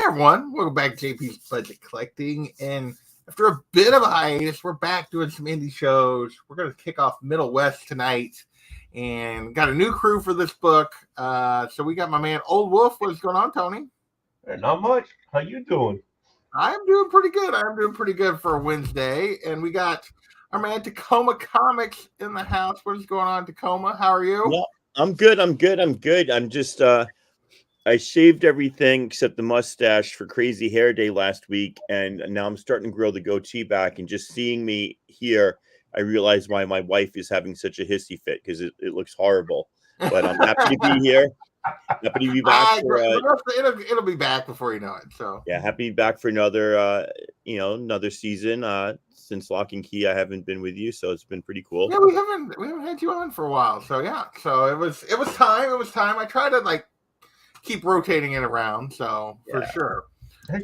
everyone, welcome back to JP's Budget Collecting. And after a bit of a hiatus, we're back doing some indie shows. We're going to kick off Middlewest tonight and got a new crew for this book. So we got my man Old Wolf. What's going on, Tony? Not much. How you doing? I'm doing pretty good. I'm doing pretty good for a Wednesday. And we got our man Tacoma Comics in the house. What is going on, Tacoma? How are you? Yeah, I'm good. I'm just I shaved everything except the mustache for Crazy Hair Day last week, and now I'm starting to grow the goatee back. And just seeing me here, I realize why my wife is having such a hissy fit, because it looks horrible. But I'm happy to be here. Happy to be back. It'll be back before you know it. So yeah, happy to be back for another another season. Since Lock and Key, I haven't been with you, so it's been pretty cool. Yeah, we haven't had you on for a while. So yeah, so it was time. It was time. I try to keep rotating it around. So for sure.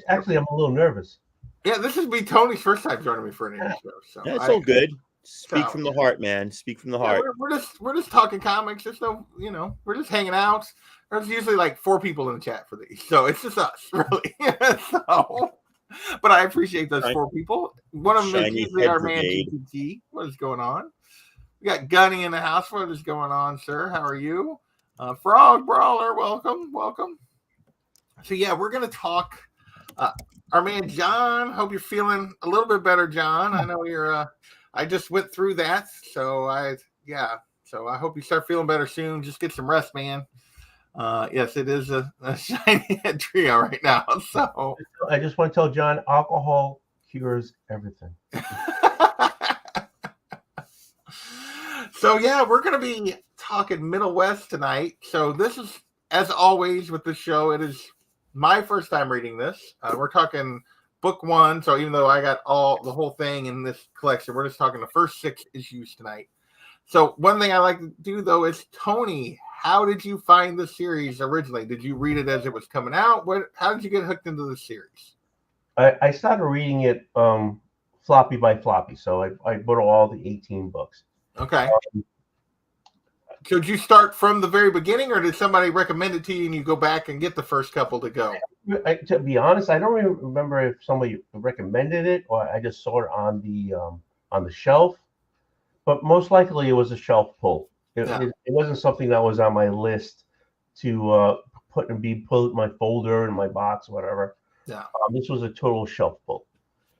Actually, I'm a little nervous. Yeah, this is Tony's first time joining me for an interview. So yeah, it's all good. Speak from the heart, man. Speak from the heart. We're just talking comics. There's no, we're just hanging out. There's usually 4 people in the chat for these, so it's just us, really. But I appreciate those 4 people. One of them is usually our man GPT. What is going on? We got Gunny in the house. What is going on, sir? How are you? Frog Brawler, welcome. So yeah, we're gonna talk. Our man John. Hope you're feeling a little bit better, John. I know you're. I just went through that, so So I hope you start feeling better soon. Just get some rest, man. Yes, it is a shiny head trio right now. So I just want to tell John, alcohol cures everything. So yeah, we're going to be talking Middlewest tonight. So this is, as always with the show, it is my first time reading this. We're talking book 1. So even though I got the whole thing in this collection, we're just talking the first 6 issues tonight. So one thing I like to do though is, Tony, how did you find the series originally? Did you read it as it was coming out? How did you get hooked into the series? I started reading it floppy by floppy. So I bought all the 18 books. Okay. So did you start from the very beginning, or did somebody recommend it to you and you go back and get the first couple to go? To be honest, I don't even remember if somebody recommended it or I just saw it on the shelf. But most likely it was a shelf pull. It wasn't something that was on my list to put in my folder in my box or whatever. Yeah. This was a total shelf pull.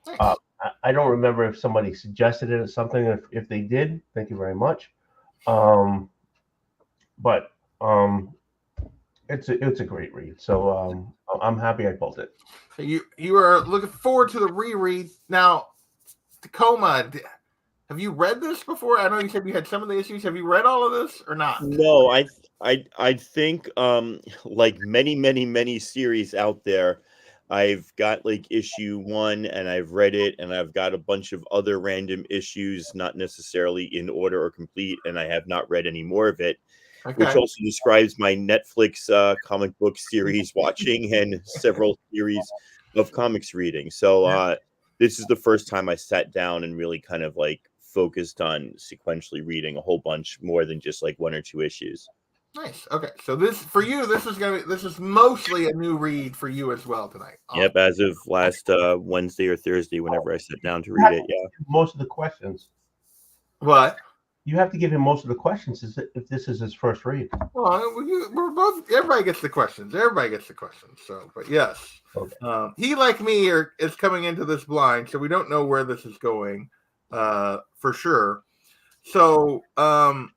Nice. I don't remember if somebody suggested it or something. If they did, thank you very much. But it's a great read. So I'm happy I pulled it. So you are looking forward to the reread. Now, Tacoma, have you read this before? I know you said you had some of the issues. Have you read all of this or not? No, I think like many series out there, I've got issue 1 and I've read it, and I've got a bunch of other random issues, not necessarily in order or complete, and I have not read any more of it. Okay. Which also describes my Netflix comic book series watching and several series of comics reading. So this is the first time I sat down and really kind of focused on sequentially reading a whole bunch more than just 1 or 2 issues. Nice. Okay, so this is mostly a new read for you as well tonight. Yep, as of last Wednesday or Thursday, whenever I sat down to read it. Yeah. Most of the questions. What? You have to give him most of the questions if this is his first read. Well, we're both. Everybody gets the questions. So, but yes, okay. He, like me, is coming into this blind, so we don't know where this is going, for sure. So, I'll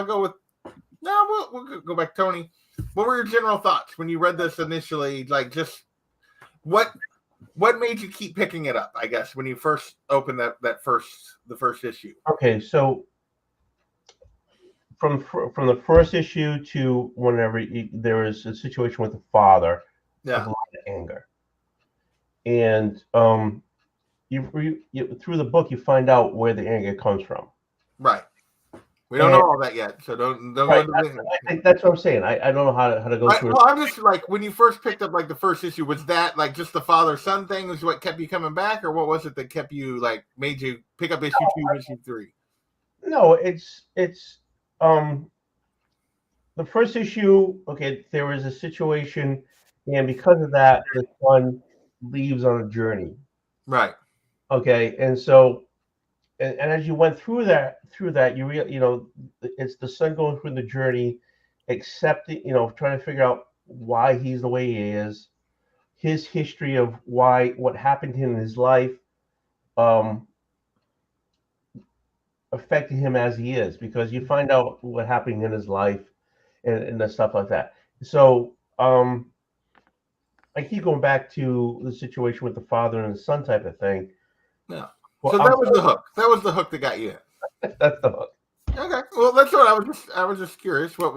go with. No, we'll go back, Tony. What were your general thoughts when you read this initially? Just what made you keep picking it up? I guess when you first opened the first issue. Okay, so from the first issue to whenever there is a situation with the father, of a lot of anger, and you through the book you find out where the anger comes from. Right. We don't know all that yet, so don't. Right, that's what I'm saying. I don't know how to go through. Well, I'm just when you first picked up the first issue, was that just the father-son thing was what kept you coming back, or what was it that kept you made you pick up issue 2, issue 3? No, it's the first issue. Okay, there was a situation and because of that, the son leaves on a journey. Right. Okay, and so and as you went through that, it's the son going through the journey, accepting, trying to figure out why he's the way he is, his history of what happened to him in his life, um, affecting him as he is, because you find out what happened in his life and the stuff like that. So I keep going back to the situation with the father and the son type of thing. Yeah. Well, so that was the hook. That was the hook that got you in. That's the hook. Okay. Well, that's what I was just curious. What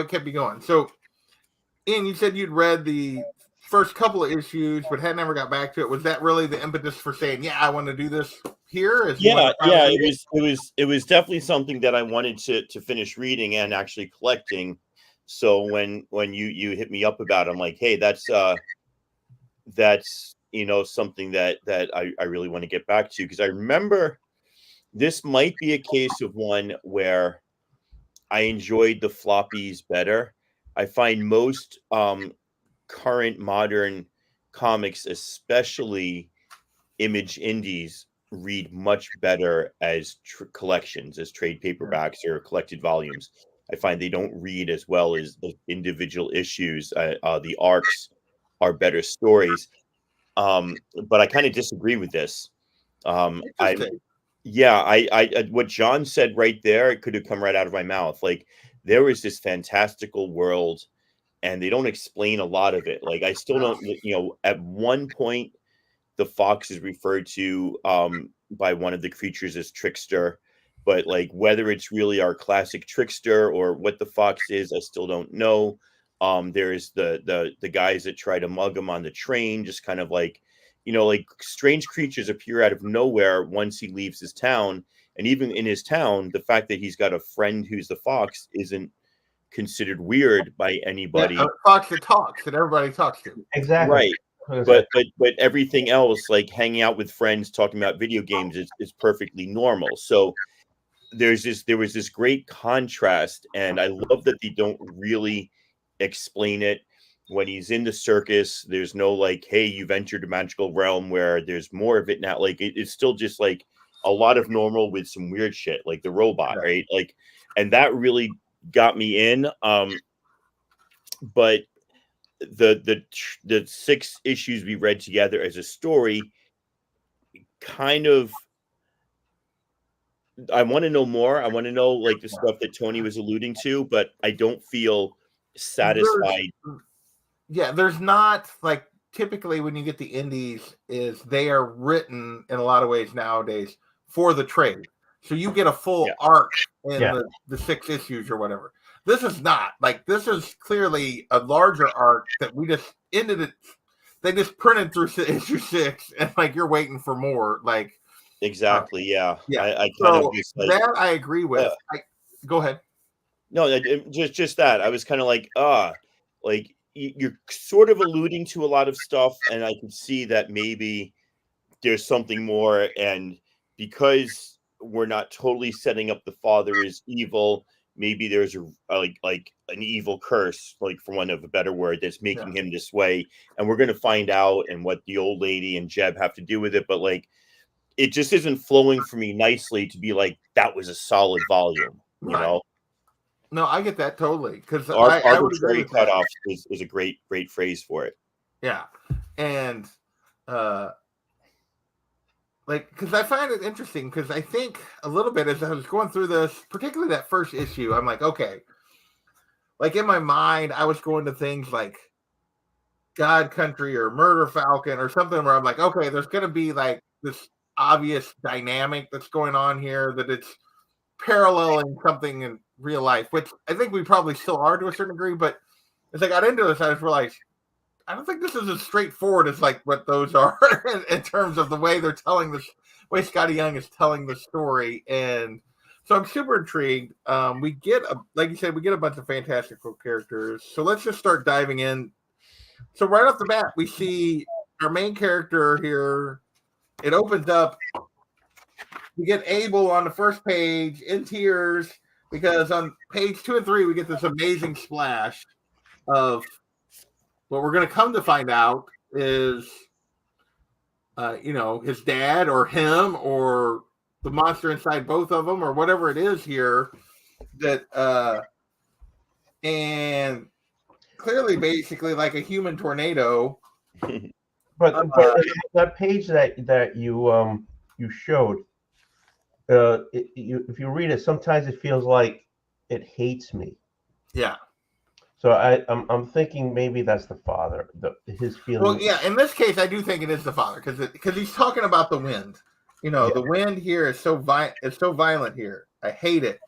kept you going? So, Ian, you said you'd read the first couple of issues, but had never got back to it. Was that really the impetus for saying, "Yeah, I want to do this here"? Yeah. It was definitely something that I wanted to finish reading and actually collecting. So when you hit me up about it, I'm like, hey, that's something that I really want to get back to, because I remember this might be a case of one where I enjoyed the floppies better. I find most current modern comics, especially Image indies, read much better as collections, as trade paperbacks or collected volumes. I find they don't read as well as the individual issues. The arcs are better stories. But I kind of disagree with this. I what John said right there, it could have come right out of my mouth. Like, there was this fantastical world, and they don't explain a lot of it. Like, I still don't, at one point, the fox is referred to by one of the creatures as trickster, but like whether it's really our classic trickster or what the fox is, I still don't know. There's the guys that try to mug him on the train, just kind of like, like strange creatures appear out of nowhere once he leaves his town. And even in his town, the fact that he's got a friend who's the fox isn't considered weird by anybody. Yeah, a fox that talks, that everybody talks to. Exactly. Right. But everything else, like hanging out with friends, talking about video games, is perfectly normal. So there was this great contrast, and I love that they don't really explain it. When he's in the circus, there's no like, hey, you've entered a magical realm, where there's more of it now. Like, it's still just like a lot of normal with some weird shit, like the robot, right? Like, and that really got me in. But the 6 issues we read together as a story, kind of, I want to know more. I want to know like the stuff that Tony was alluding to, but I don't feel satisfied. There's not, like, typically when you get the indies, is they are written in a lot of ways nowadays for the trade. So you get a full arc in the 6 issues or whatever. This is not. Like, this is clearly a larger arc that we just ended it. They just printed through issue 6, and like you're waiting for more. Like, exactly, yeah. I kind of like, that I agree with. Go ahead. No, just that. I was kind of like, like you're sort of alluding to a lot of stuff, and I could see that maybe there's something more. And because we're not totally setting up the father as evil, maybe there's like an evil curse, like for one of a better word, that's making him this way, and we're going to find out, and what the old lady and Jeb have to do with it. But like, it just isn't flowing for me nicely to be like, that was a solid volume, you know? No, I get that totally, because arbitrary cutoff is a great phrase for it. Yeah, and like, because I find it interesting, because I think a little bit as I was going through this, particularly that first issue, I'm like, okay, like in my mind, I was going to things like God Country or Murder Falcon or something, where I'm like, okay, there's going to be like this obvious dynamic that's going on here, that it's paralleling something in real life, which I think we probably still are to a certain degree. But as I got into this, I just realized, I don't think this is as straightforward as like what those are in terms of the way they're telling this, way Scotty Young is telling the story. And so I'm super intrigued. We get, like you said, we get a bunch of fantastical characters. So let's just start diving in. So right off the bat, we see our main character here. It opens up. We get Abel on the first page in tears, because on page 2 and 3, we get this amazing splash. of what we're going to come to find out is, his dad or him or the monster inside both of them or whatever it is here and clearly basically like a human tornado. But that page that you showed, if you read it, sometimes it feels like it hates me. Yeah. So I'm thinking maybe that's the father, his feeling. Well, yeah. In this case, I do think it is the father because he's talking about the wind. The wind here is so violent here. I hate it.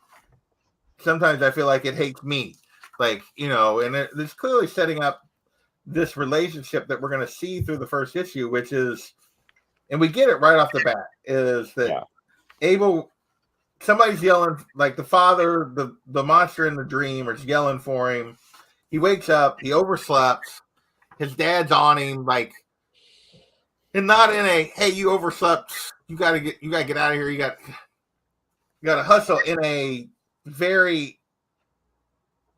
Sometimes I feel like it hates me, and it's clearly setting up this relationship that we're going to see through the first issue, which is, and we get it right off the bat, is that Abel. Somebody's yelling, like the father, the monster in the dream, is yelling for him. He wakes up. He overslept. His dad's on him, and not in a "hey, you overslept. You gotta get out of here. You got to hustle." In a very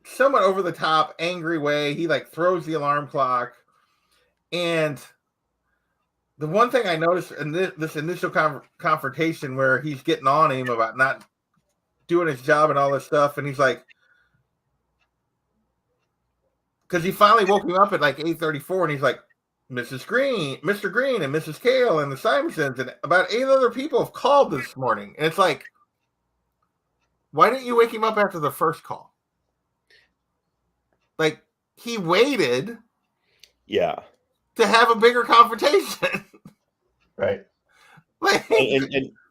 somewhat over the top, angry way. He throws the alarm clock, and the one thing I noticed in this initial confrontation where he's getting on him about not doing his job and all this stuff, and he's like. Because he finally woke him up at 8:34, and he's like, Mr. Green, and Mrs. Kale, and the Simonsons, and about 8 other people have called this morning. And it's like, why didn't you wake him up after the first call? He waited to have a bigger confrontation. Right.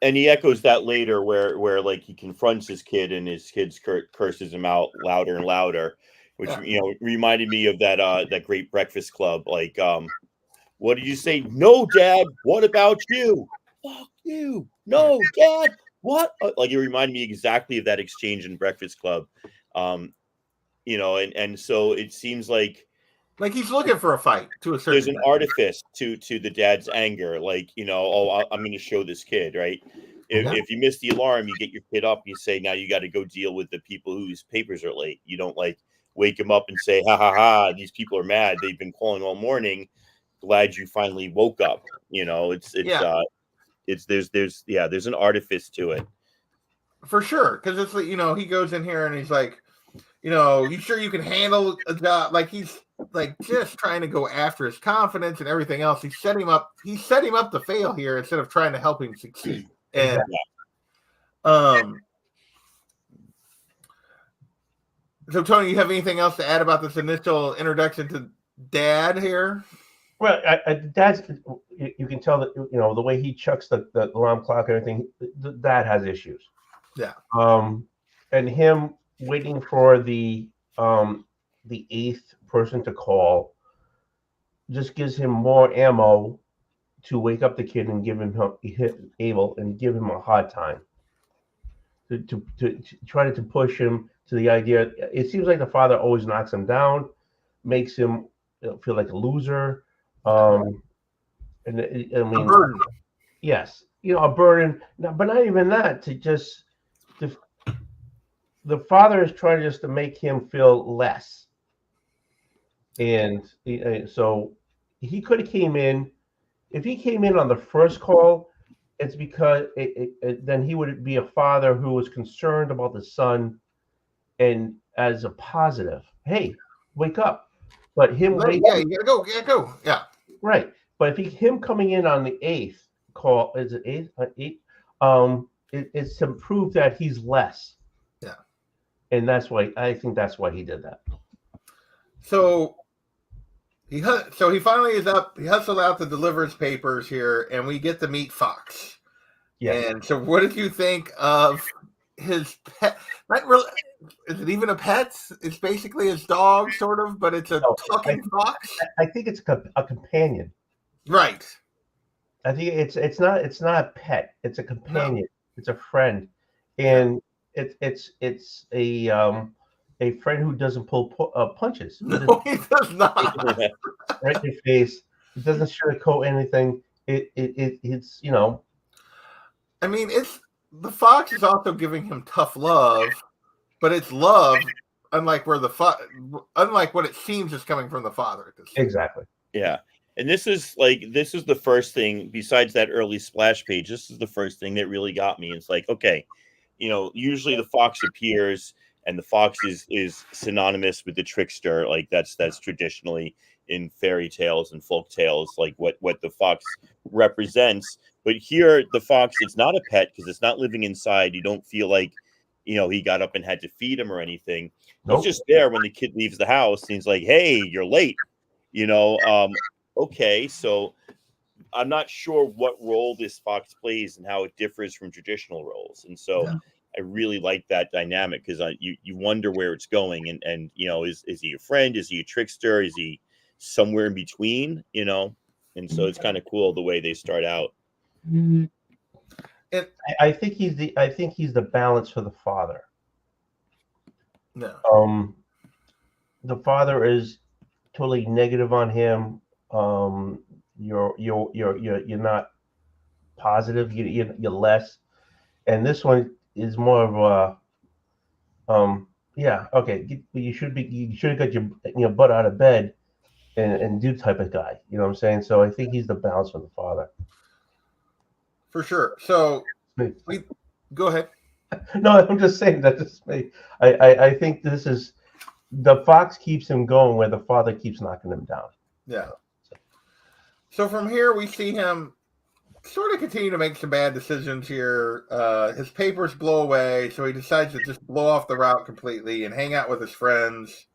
And he echoes that later where he confronts his kid, and his kid curses him out louder and louder. Which reminded me of that great Breakfast Club. What did you say? No, Dad. What about you? Fuck you. No, Dad. What? It reminded me exactly of that exchange in Breakfast Club. And so it seems like he's looking for a fight to a certain. There's an artifice to the dad's anger. I'm going to show this kid, right? If you miss the alarm, you get your kid up. And you say, now you got to go deal with the people whose papers are late. You don't wake him up and say, ha ha ha, these people are mad. They've been calling all morning. Glad you finally woke up. There's an artifice to it. For sure. Because it's he goes in here and he's like, you sure you can handle a job? He's just trying to go after his confidence and everything else. He set him up to fail here instead of trying to help him succeed. And so, Tony, you have anything else to add about this initial introduction to Dad here? Well, Dad's, you can tell that, the way he chucks the alarm clock and everything, Dad has issues. Yeah. And him waiting for the 8th person to call just gives him more ammo to wake up the kid and give him Abel and give him a hard time. To try to push him to the idea. It seems like the father always knocks him down, makes him feel like a loser. A burden. Yes, a burden. But not even that. The father is trying just to make him feel less. And so he could have came in. If he came in on the first call, it's because then he would be a father who was concerned about the son, and as a positive, hey, wake up. But him, you gotta go, yeah, right. But if him coming in on the 8th call, is it 8? It's to prove that he's less. Yeah, and that's why he did that. So he finally is up. He hustled out to deliver his papers here, and we get to meet Fox. Yeah. And so, what did you think of his pet? Not really. Is it even a pet? It's basically his dog, sort of, but it's a talking fox. I think it's a companion. Right. I think it's not a pet. It's a companion. No. It's a friend, and it's a friend who doesn't pull punches. No, he does not. Right in your face. It doesn't sugarcoat anything. It's I mean, the fox is also giving him tough love, but it's love unlike what it seems is coming from the father at this. Exactly. Yeah. And this is the first thing besides that early splash page. This is the first thing that really got me. It's like, okay, usually the fox appears and the fox is synonymous with the trickster. Like that's traditionally in fairy tales and folk tales, like what the fox represents. But here the fox, it's not a pet because it's not living inside. You don't feel like, he got up and had to feed him or anything. Nope. He's just there when the kid leaves the house and he's like, hey, you're late. Okay, so I'm not sure what role this fox plays and how it differs from traditional roles. And so I really like that dynamic because you wonder where it's going. And is he a friend? Is he a trickster? Is he somewhere in between? And so it's kind of cool the way they start out. I think he's the balance for the father. No. The father is totally negative on him. You're not positive. You're less, and this one is more of a okay. You should have got your butt out of bed and do type of guy. You know what I'm saying? So I think he's the balance for the father. For sure. So go ahead. No, I'm just saying that just me. I think this is the fox keeps him going where the father keeps knocking him down. Yeah. So from here we see him sort of continue to make some bad decisions here. His papers blow away, so he decides to just blow off the route completely and hang out with his friends.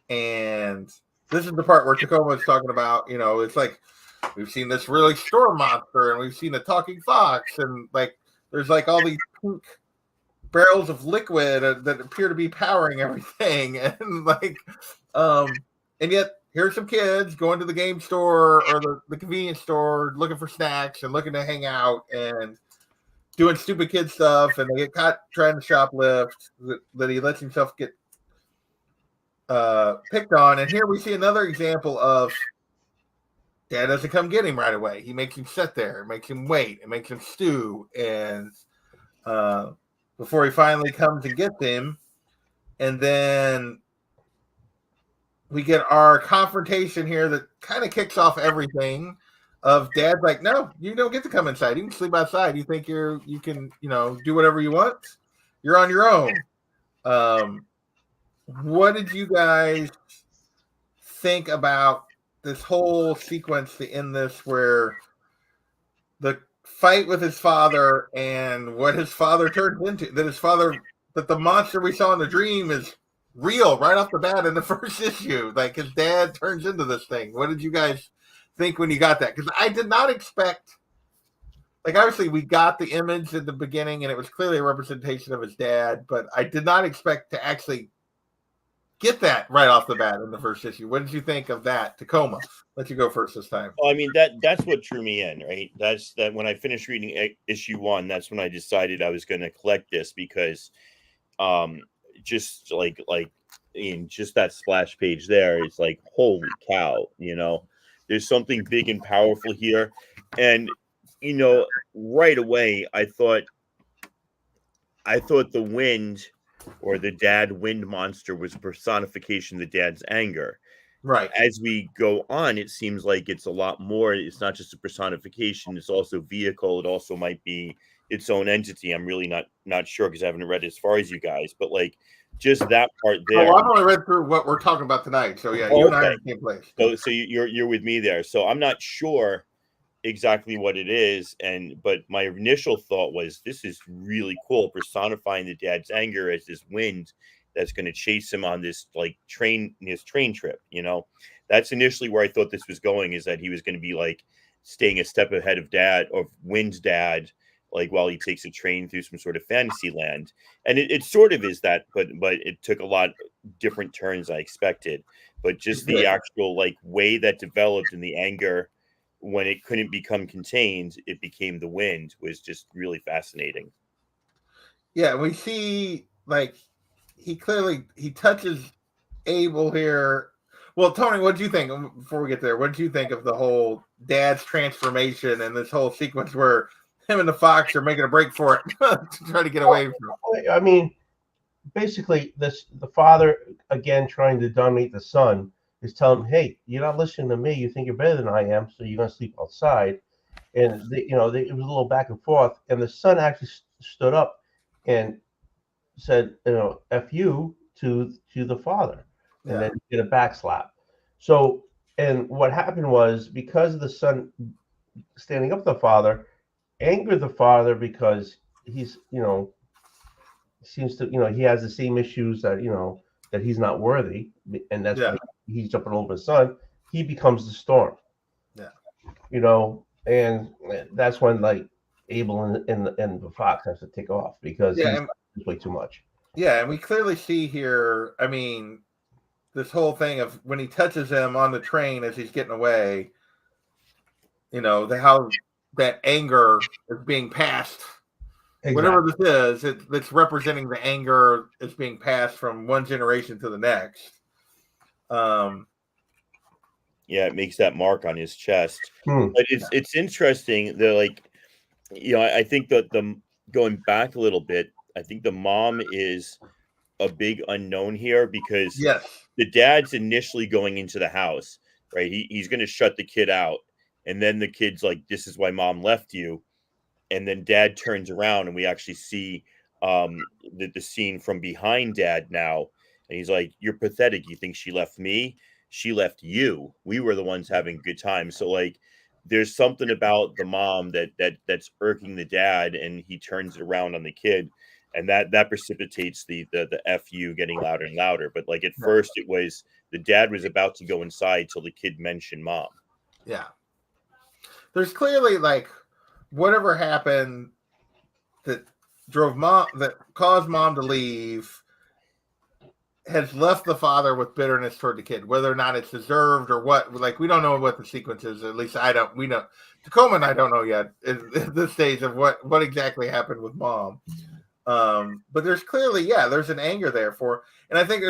And this is the part where Tacoma is talking about, it's like we've seen this really storm monster and we've seen a talking fox and like there's like all these pink barrels of liquid that appear to be powering everything, and like and yet here's some kids going to the game store or the convenience store looking for snacks and looking to hang out and doing stupid kid stuff, and they get caught trying to shoplift that he lets himself get picked on. And here we see another example of dad doesn't come get him right away. He makes him sit there, makes him wait, and makes him stew, and before he finally comes and gets him. And then we get our confrontation here that kind of kicks off everything of dad's like, no, you don't get to come inside. You can sleep outside. You think you can, do whatever you want. You're on your own. What did you guys think about this whole sequence to end this where the fight with his father and what his father turns into, that the monster we saw in the dream is real right off the bat in the first issue? Like his dad turns into this thing. What did you guys think when you got that? Because I did not expect, like obviously we got the image at the beginning and it was clearly a representation of his dad, but I did not expect to actually get that right off the bat in the first issue. What did you think of that? Tacoma, let you go first this time. Well, I mean, that's what drew me in, right? That's that when I finished reading issue 1, that's when I decided I was going to collect this because just like in just that splash page there, it's like, holy cow, there's something big and powerful here. And right away I thought the wind or the dad wind monster was a personification of the dad's anger. Right. As we go on, it seems like it's a lot more. It's not just a personification. It's also vehicle. It also might be its own entity. I'm really not sure because I haven't read as far as you guys, but like just that part there. Oh, I've only read through what we're talking about tonight. So yeah, you and I are in the same place. So you're with me there. So I'm not sure exactly what it is, but my initial thought was this is really cool, personifying the dad's anger as this wind that's going to chase him on this train trip. That's initially where I thought this was going, is that he was going to be like staying a step ahead of Wind's dad, like while he takes a train through some sort of fantasy land. And it sort of is that, but it took a lot different turns I expected. But just the actual way that developed in the anger when it couldn't become contained, it became the wind, was just really fascinating. Yeah, we see he touches Abel here. Well, Tony, what did you think before we get there? What did you think of the whole dad's transformation and this whole sequence where him and the fox are making a break for it to try to get away from it? I mean, basically the father, again trying to dominate the son, is telling him, hey, you're not listening to me, you think you're better than I am, so you're going to sleep outside. And it was a little back and forth, and the son actually stood up and said, F you to the father, and then get a back slap. So, and what happened was, because the son standing up to the father angered the father, because he's, seems to, he has the same issues that, that he's not worthy, and that's why he's jumping over his son. He becomes the storm. Yeah. And that's when, like, Abel and the fox has to take off, because he's way too much. Yeah, and we clearly see here, I mean, this whole thing of when he touches him on the train as he's getting away, how that anger is being passed. Exactly. Whatever this is, it's representing the anger is being passed from one generation to the next. Yeah, it makes that mark on his chest. But it's interesting. They're like, I think that the going back a little bit, I think the mom is a big unknown here, because the dad's initially going into the house, right? He's going to shut the kid out, and then the kid's like, "This is why mom left you," and then dad turns around, and we actually see the scene from behind dad now, and he's like, "You're pathetic. You think she left me? She left you. We were the ones having a good time." So, like, there's something about the mom that's irking the dad, and he turns it around on the kid, and that precipitates the FU getting louder and louder. But, like, at first it was the dad was about to go inside till the kid mentioned mom. Yeah. There's clearly, like, whatever happened that caused mom to leave has left the father with bitterness toward the kid, whether or not it's deserved or what. Like, we don't know what the sequence is. At least we know. Tacoma and I don't know yet at this stage of what exactly happened with mom. But there's clearly, there's an anger there and I think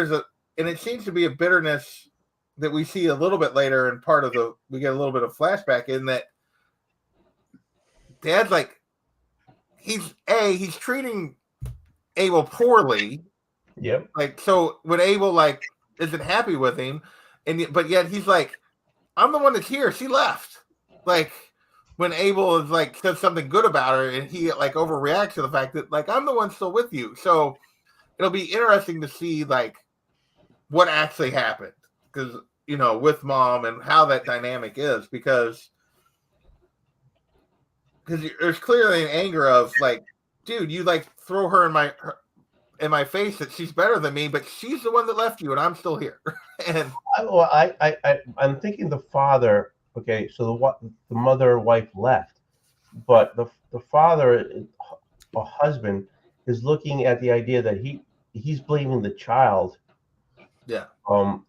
and it seems to be a bitterness that we see a little bit later, and we get a little bit of flashback in that dad's like, he's treating Abel poorly. Yep. Like, so when Abel, like, isn't happy with him, but yet he's like, I'm the one that's here. She left. Like, when Abel is like says something good about her, and he like overreacts to the fact that, like, I'm the one still with you. So it'll be interesting to see, like, what actually happened, because with mom and how that dynamic is, because there's clearly an anger of, like, dude, you, like, throw her in my face that she's better than me, but she's the one that left you, and I'm still here. And I'm thinking the father. Okay, so the mother wife left, but the father, a husband, is looking at the idea that he's blaming the child,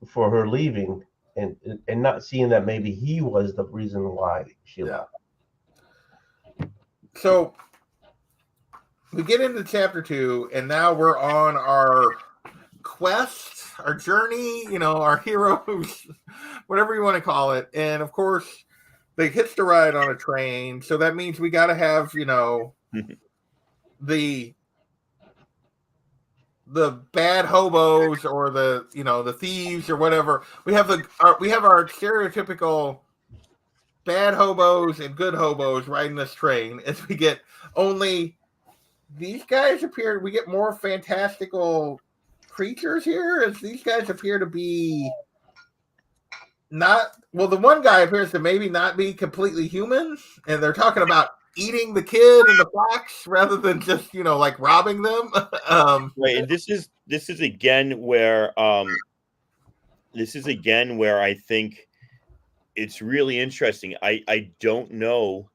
for her leaving, and not seeing that maybe he was the reason why she left. So we get into chapter 2, and now we're on our quest, our journey, our heroes, whatever you want to call it. And of course, they hitched a ride on a train. So that means we got to have, the bad hobos, or the thieves, or whatever. We have our stereotypical bad hobos and good hobos riding this train, as we get only these guys appear. We get more fantastical creatures here, as these guys appear to be the one guy appears to maybe not be completely human, and they're talking about eating the kid and the fox rather than just like robbing them. Right, and this is again where I think it's really interesting. I don't know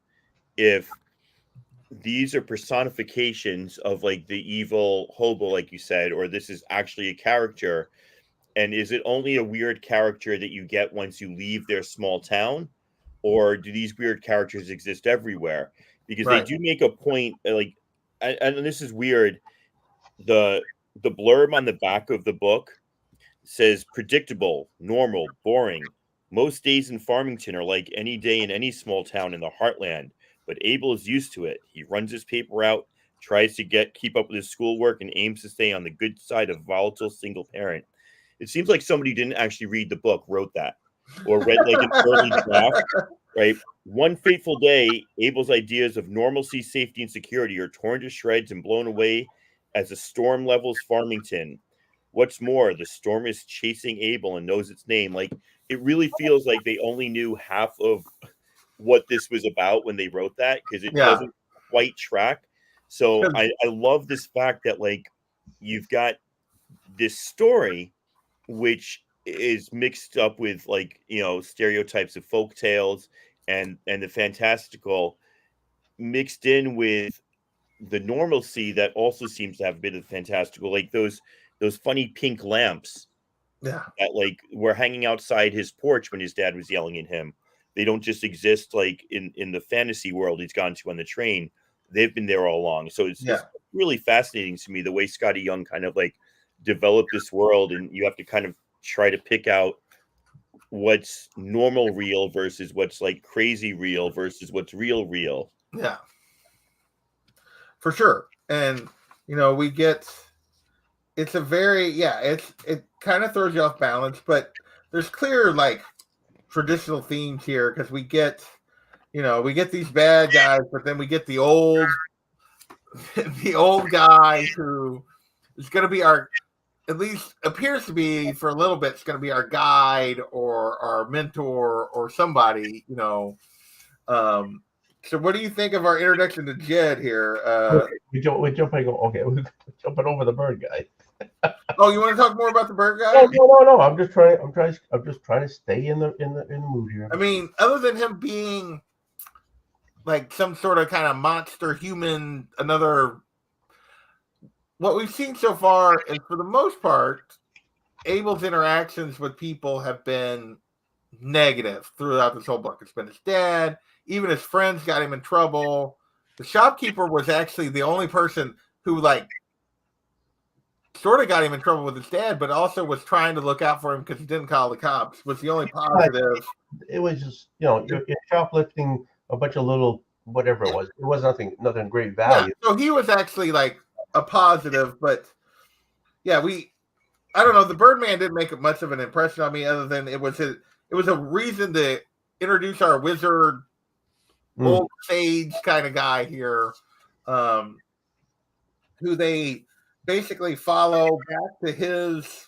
if these are personifications of, like, the evil hobo, like you said, or this is actually a character. And is it only a weird character that you get once you leave their small town, or do these weird characters exist everywhere? Because they do make a point, like, and this is weird. The blurb on the back of the book says predictable, normal, boring. Most days in Farmington are like any day in any small town in the heartland, but Abel is used to it. He runs his paper out, tries to keep up with his schoolwork and aims to stay on the good side of volatile single parent. It seems like somebody didn't actually read the book, wrote that, or read like an early draft, right? One fateful day, Abel's ideas of normalcy, safety, and security are torn to shreds and blown away as a storm levels Farmington. What's more, the storm is chasing Abel and knows its name. Like, it really feels like they only knew half of what this was about when they wrote that, because it doesn't quite track. So I love this fact that, like, you've got this story which is mixed up with, like, you know, stereotypes of folk tales and the fantastical, mixed in with the normalcy that also seems to have a bit of fantastical, like those funny pink lamps that, like, were hanging outside his porch when his dad was yelling at him. They don't just exist like in the fantasy world he's gone to on the train. They've been there all along. So it's really fascinating to me the way Scotty Young kind of like developed this world, and you have to kind of try to pick out what's normal real versus what's like crazy real versus what's real. Yeah, for sure. And you know, we get, it's a very, it kind of throws you off balance, but there's clear like traditional themes here, because we get these bad guys, but then we get the old guy who is going to be our, at least appears to be for a little bit, it's going to be our guide or our mentor or somebody, you know. So what do you think of our introduction to Jed here? We're jumping over the bird guy. Oh, you want to talk more about the bird guy? No. I'm just trying to stay in the mood here. I mean, other than him being like some sort of kind of monster human, what we've seen so far is, for the most part, Abel's interactions with people have been negative throughout this whole book. It's been his dad, even his friends got him in trouble. The shopkeeper was actually the only person who like sort of got him in trouble with his dad, but also was trying to look out for him because he didn't call the cops. Was the only positive. It was just, you know, you're shoplifting a bunch of little whatever it was. It was nothing great value. Yeah, so he was actually like a positive, but I don't know. The Birdman didn't make much of an impression on me, other than it was a reason to introduce our wizard, old sage kind of guy here, who they basically follow back to his,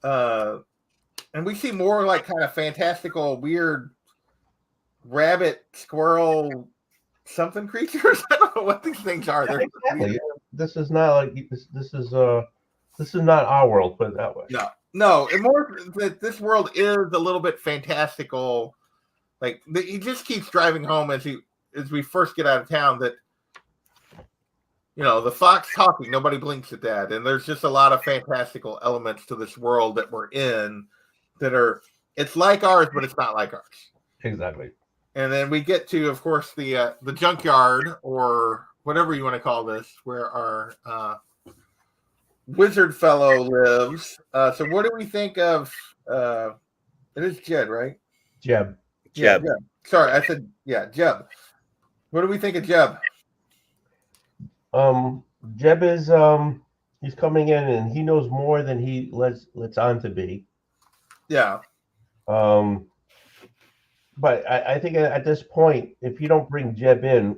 and we see more like kind of fantastical, weird rabbit, squirrel, something creatures. I don't know what these things are. Exactly. This is not like this is not our world, put it that way. No, and more that this world is a little bit fantastical. Like he just keeps driving home as we first get out of town, that, you know, the fox talking, nobody blinks at that, and there's just a lot of fantastical elements to this world that we're in that are, it's like ours, but it's not like ours. Exactly. And then we get to, of course, the junkyard, or whatever you want to call this, where our wizard fellow lives. So what do we think of, it is Jed, right? Jeb. Jeb. Sorry, I said, Jeb. What do we think of Jeb? Jeb is he's coming in and he knows more than he lets on to be. Yeah. But I think at this point, if you don't bring Jeb in,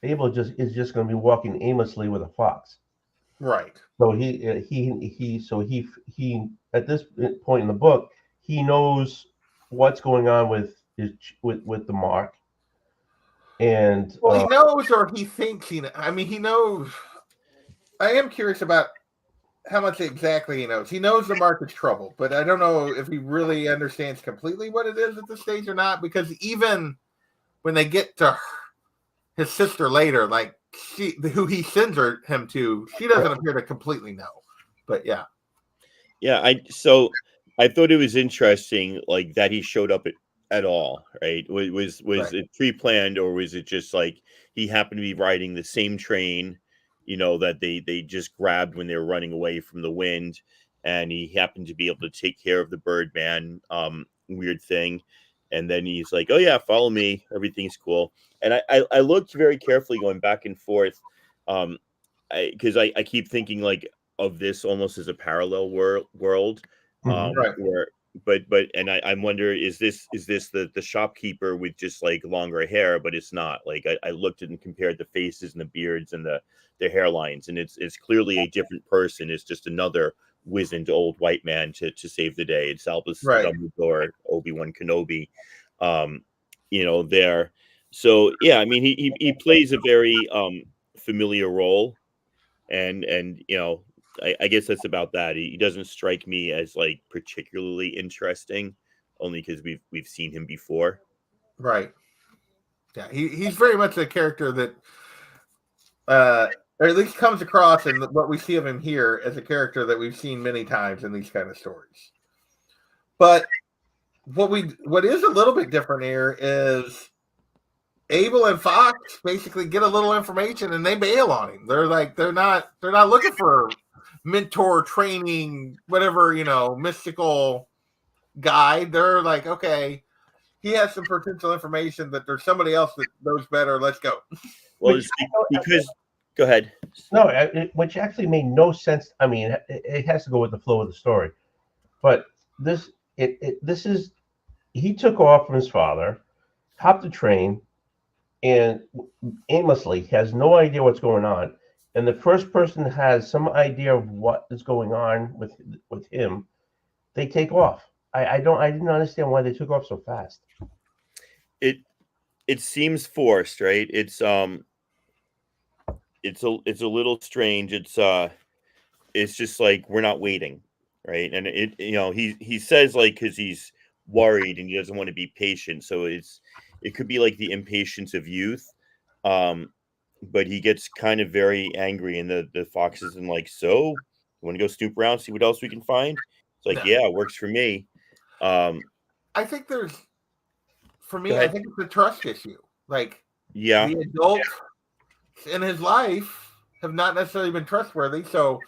Abel is just going to be walking aimlessly with a fox. Right. So he at this point in the book, he knows what's going on with the mark. And he knows, or he thinks he knows. I mean, he knows. I am curious about how much exactly he knows. He knows the mark is trouble, but I don't know if he really understands completely what it is at this stage or not, because even when they get to his sister later, like who he sends him to, she doesn't appear to completely know. But yeah. I thought it was interesting, like, that he showed up at all, right? Was right. It pre-planned, or was it just like he happened to be riding the same train, you know, that they just grabbed when they were running away from the wind, and he happened to be able to take care of the Birdman weird thing. and then he's like, "Oh yeah, follow me. Everything's cool." And I looked very carefully going back and forth, because I keep thinking like of this almost as a parallel world, Right. where and I wonder, is this the shopkeeper with just like longer hair? But it's not. Like I looked at and compared the faces and the beards and the hairlines, and it's clearly a different person. It's just another wizened old white man to save the day. It's Albus Right. Dumbledore, Obi-Wan Kenobi, there. So yeah, I mean he plays a very familiar role, and I guess that's about that. He doesn't strike me as like particularly interesting, only because we've seen him before. Right. Yeah, he's very much a character that, or at least comes across in what we see of him here as a character that we've seen many times in these kind of stories. But what is a little bit different here is Abel and Fox basically get a little information and they bail on him. They're not looking for mentor training, whatever, mystical guide. They're like, okay, he has some potential information that there's somebody else that knows better. Let's go. Well, it's because go ahead. No, which actually made no sense. I mean, it has to go with the flow of the story. But this is, he took off from his father, hopped the train, and aimlessly has no idea what's going on. And the first person that has some idea of what is going on with him, they take off. I didn't understand why they took off so fast. It seems forced, right? It's a little strange. It's just like we're not waiting, right? And he says like because he's worried and he doesn't want to be patient, so it could be like the impatience of youth. But he gets kind of very angry, and the fox is in like, so you want to go snoop around, see what else we can find? It's like, yeah, it works for me. I think I think it's a trust issue. Like, yeah, the adults in his life have not necessarily been trustworthy. So,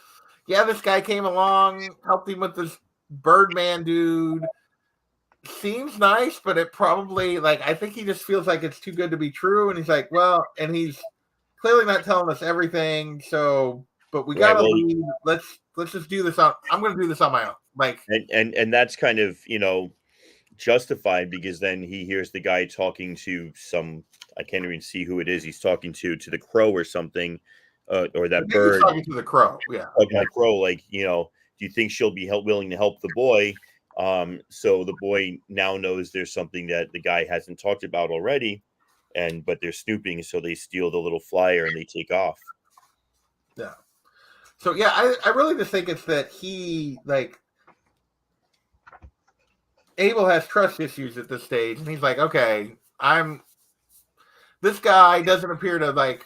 yeah, this guy came along, helped him with this Birdman dude. Seems nice, but it probably, like, I think he just feels like it's too good to be true. And he's like, well, and he's clearly not telling us everything. So, but we gotta leave. Let's just do this I'm going to do this on my own. Like, and that's kind of justified, because then he hears the guy talking to I can't even see who it is. He's talking to the crow or something, or that bird. He's talking to the crow, yeah. Okay, the crow, like, do you think she'll be willing to help the boy? So the boy now knows there's something that the guy hasn't talked about already, but they're snooping, so they steal the little flyer and they take off. Yeah. So yeah, I really just think it's that he, like, Abel has trust issues at this stage, and he's like, okay, this guy doesn't appear to, like,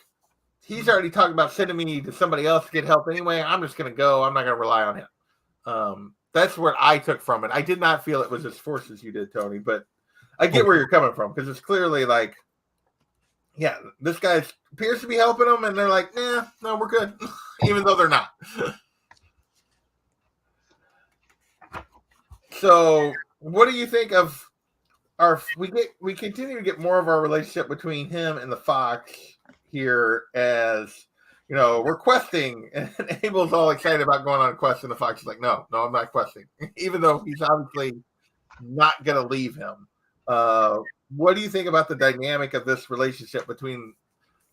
he's already talking about sending me to somebody else to get help anyway. I'm just going to go. I'm not going to rely on him. That's what I took from it. I did not feel it was as forced as you did, Tony, but I get where you're coming from, because it's clearly like, yeah, this guy appears to be helping them, and they're like, nah, no, we're good, even though they're not. So, what do you think of we continue to get more of our relationship between him and the fox here, as we're questing, and Abel's all excited about going on a quest, and the fox is like, no, I'm not questing, even though he's obviously not going to leave him. What do you think about the dynamic of this relationship between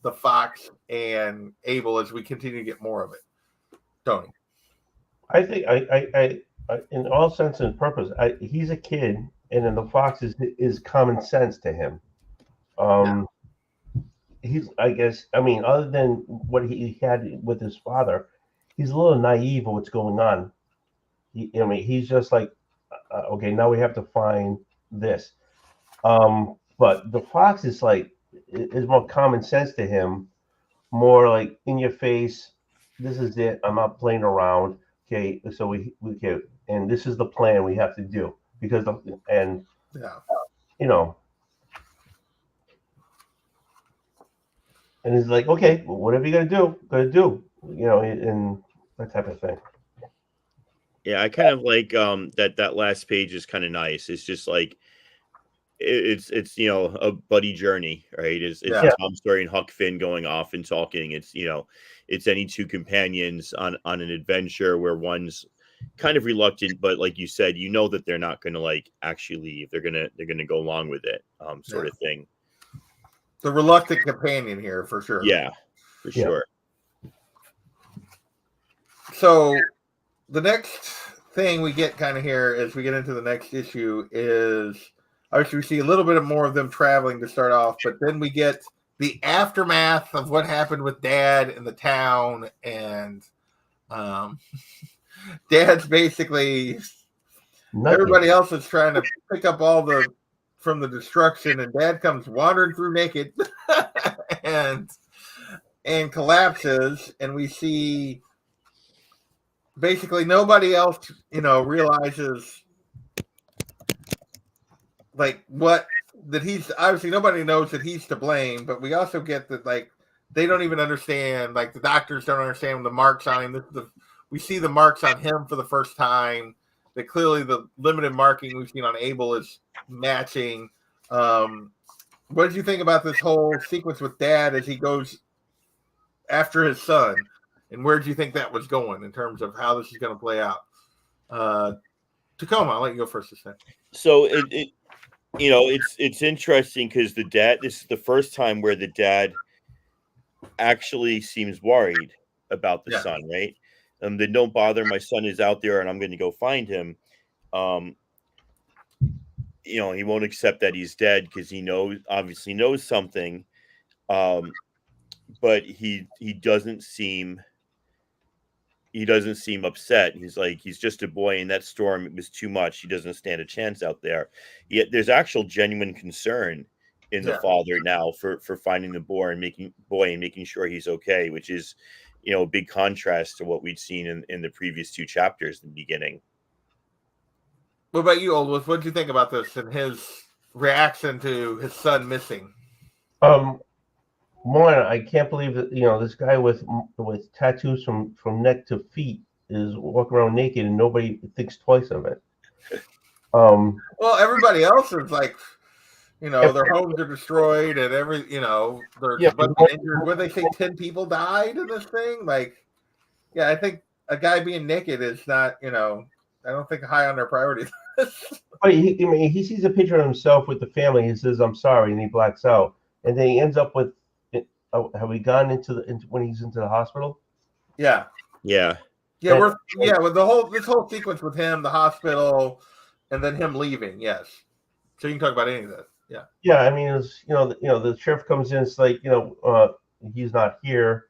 the fox and Abel as we continue to get more of it, Tony? I think I in all sense and purpose, he's a kid, and then the fox is common sense to him. He's, I guess, I mean, other than what he had with his father, he's a little naive of what's going on. He's just like, okay, now we have to find this. But the fox is more common sense to him, more like in your face. This is it. I'm not playing around. Okay, so we okay, and this is the plan we have to do, because and he's like, okay, well, whatever you're gonna do, and that type of thing. Yeah, I kind of like that last page is kind of nice. It's just like, it's a buddy journey, right? It's Yeah. Tom Sawyer and Huck Finn going off and talking. It's any two companions on an adventure where one's kind of reluctant, but like you said, that they're not going to like actually leave. They're gonna go along with it, sort of thing. The reluctant companion here for sure. Yeah, for sure. So the next thing we get kind of here as we get into the next issue is obviously we see a little bit more of them traveling to start off, but then we get the aftermath of what happened with Dad in the town, and Dad's basically everybody else is trying to pick up all from the destruction, and Dad comes wandering through naked and collapses, and we see basically nobody else, realizes like that he's obviously nobody knows that he's to blame, but we also get that like they don't even understand, like the doctors don't understand the marks on him. We see the marks on him for the first time. That clearly the limited marking we've seen on Abel is matching. What did you think about this whole sequence with Dad as he goes after his son? And where do you think that was going in terms of how this is going to play out? Tacoma, I'll let you go first this time. So it's interesting because this is the first time where the dad actually seems worried about the son, right? Then don't bother, my son is out there and I'm going to go find him. He won't accept that he's dead because he obviously knows something. But he doesn't seem upset. He's just a boy in that storm. It was too much. He doesn't stand a chance out there. Yet there's actual genuine concern in the father now for finding the boy and making sure he's okay, which is, a big contrast to what we'd seen in the previous two chapters in the beginning. What about you, Oldworth? What did you think about this and his reaction to his son missing? One, I can't believe that this guy with tattoos from neck to feet is walking around naked and nobody thinks twice of it. Well, everybody else is like, their homes are destroyed and they're injured. What they say, 10 people died in this thing? Like, I think a guy being naked is not, I don't think high on their priority list. But he sees a picture of himself with the family. He says, "I'm sorry," and he blacks out, and then he ends up with. Have we gone into when he's into the hospital? Yeah. And, with this whole sequence with him, the hospital, and then him leaving. Yes. So you can talk about any of that. Yeah. Yeah, I mean, it's the sheriff comes in. It's like he's not here.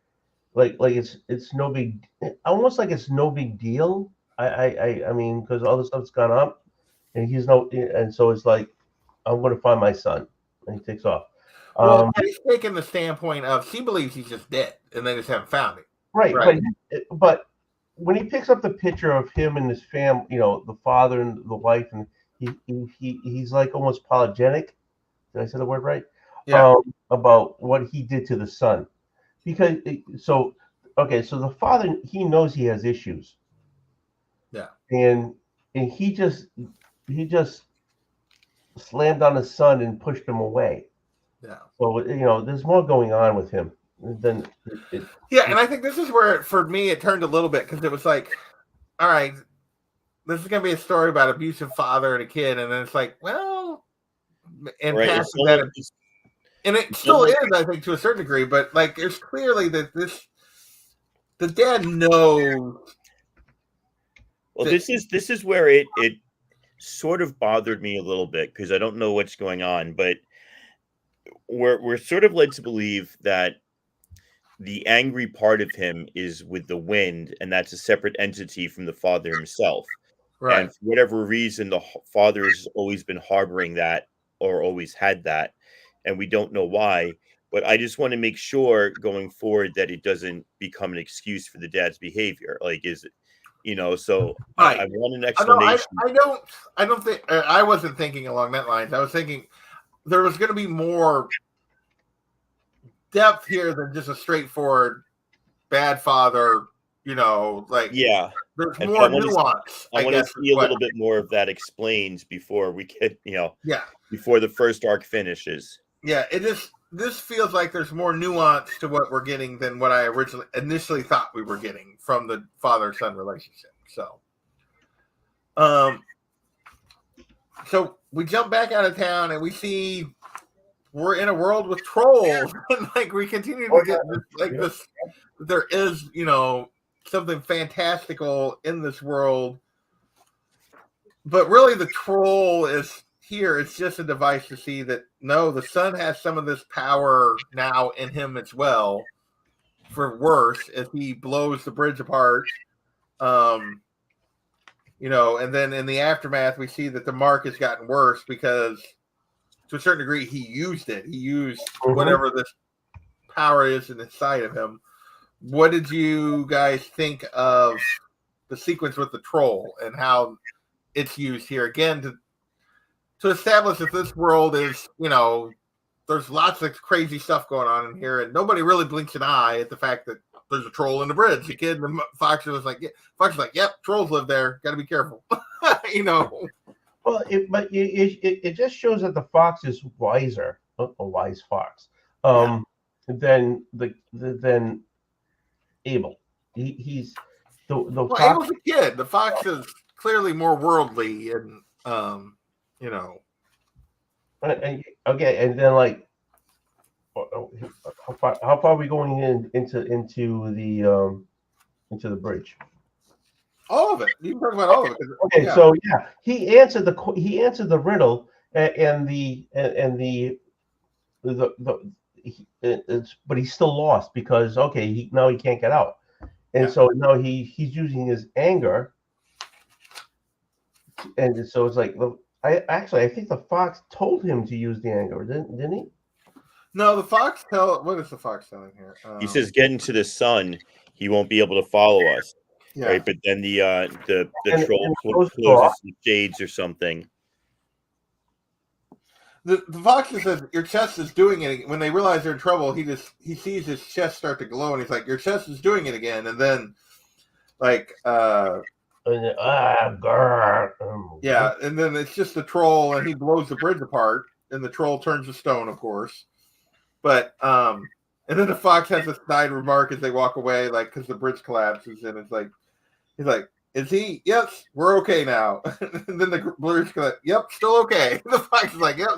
Like it's no big. Almost like it's no big deal. I mean, because all the stuff's gone up, and and so it's like I'm going to find my son, and he takes off. Well, he's taking the standpoint of she believes he's just dead, and they just haven't found him. Right. But when he picks up the picture of him and his family, the father and the wife, and he's like almost apologetic. Did I say the word right? Yeah. About what he did to the son, because so the father, he knows he has issues. Yeah. And he just slammed on his son and pushed him away. Yeah. So there's more going on with him than. And I think this is where, for me, it turned a little bit because it was like, all right, this is gonna be a story about abusive father and a kid, and then it's like, well, and right. and it still is, I think, to a certain degree, but like, it's clearly that the dad knows. Well, this is where it sort of bothered me a little bit because I don't know what's going on, but we're sort of led to believe that the angry part of him is with the wind, and that's a separate entity from the father himself. Right. And for whatever reason, the father has always been harboring that or always had that, and we don't know why. But I just want to make sure going forward that it doesn't become an excuse for the dad's behavior. Like, is it? So right. I want an explanation. I don't think I wasn't thinking along that lines. I was thinking there was going to be more depth here than just a straightforward bad father, Like Yeah. there's And more nuance. I I want to guess see a little bit more of that explained before we get, yeah, before the first arc finishes. yeah. This feels like there's more nuance to what we're getting than what I initially thought we were getting from the father-son relationship. So we jump back out of town and we see we're in a world with trolls, and like we continue to get this. There is, something fantastical in this world, but really the troll is here. It's just a device to see that no, the son has some of this power now in him as well. For worse, if he blows the bridge apart, and then in the aftermath, we see that the mark has gotten worse because, to a certain degree, he used it. He used whatever this power is inside of him. What did you guys think of the sequence with the troll and how it's used here again to establish that this world is, there's lots of crazy stuff going on in here, and nobody really blinks an eye at the fact that there's a troll in the bridge. The kid, and the Fox was like, yep, trolls live there. Got to be careful, Well, it just shows that the fox is wiser, a wise fox, than than Abel. He's the fox. Abel's a kid. The fox is clearly more worldly, and Okay, and then like, how far are we going into the bridge? All of it. You can talk about all of it. Okay, yeah. So yeah, he answered the riddle, but he's still lost because now he can't get out, and so now he's using his anger, and so it's like, I think the fox told him to use the anger, didn't he? No, the fox what is the fox telling here? He says, "Get into the sun. He won't be able to follow us." Yeah. Right, but then the troll closes the shades or something. The fox says your chest is doing it. When they realize they're in trouble, he sees his chest start to glow, and he's like, "Your chest is doing it again." And then, like, and then it's just the troll, and he blows the bridge apart, and the troll turns to stone, of course. But and then the fox has a snide remark as they walk away, like because the bridge collapses, and it's like. He's like, is he? Yes, we're okay now. And then the bridge goes, yep, still okay. The fox is like, yep,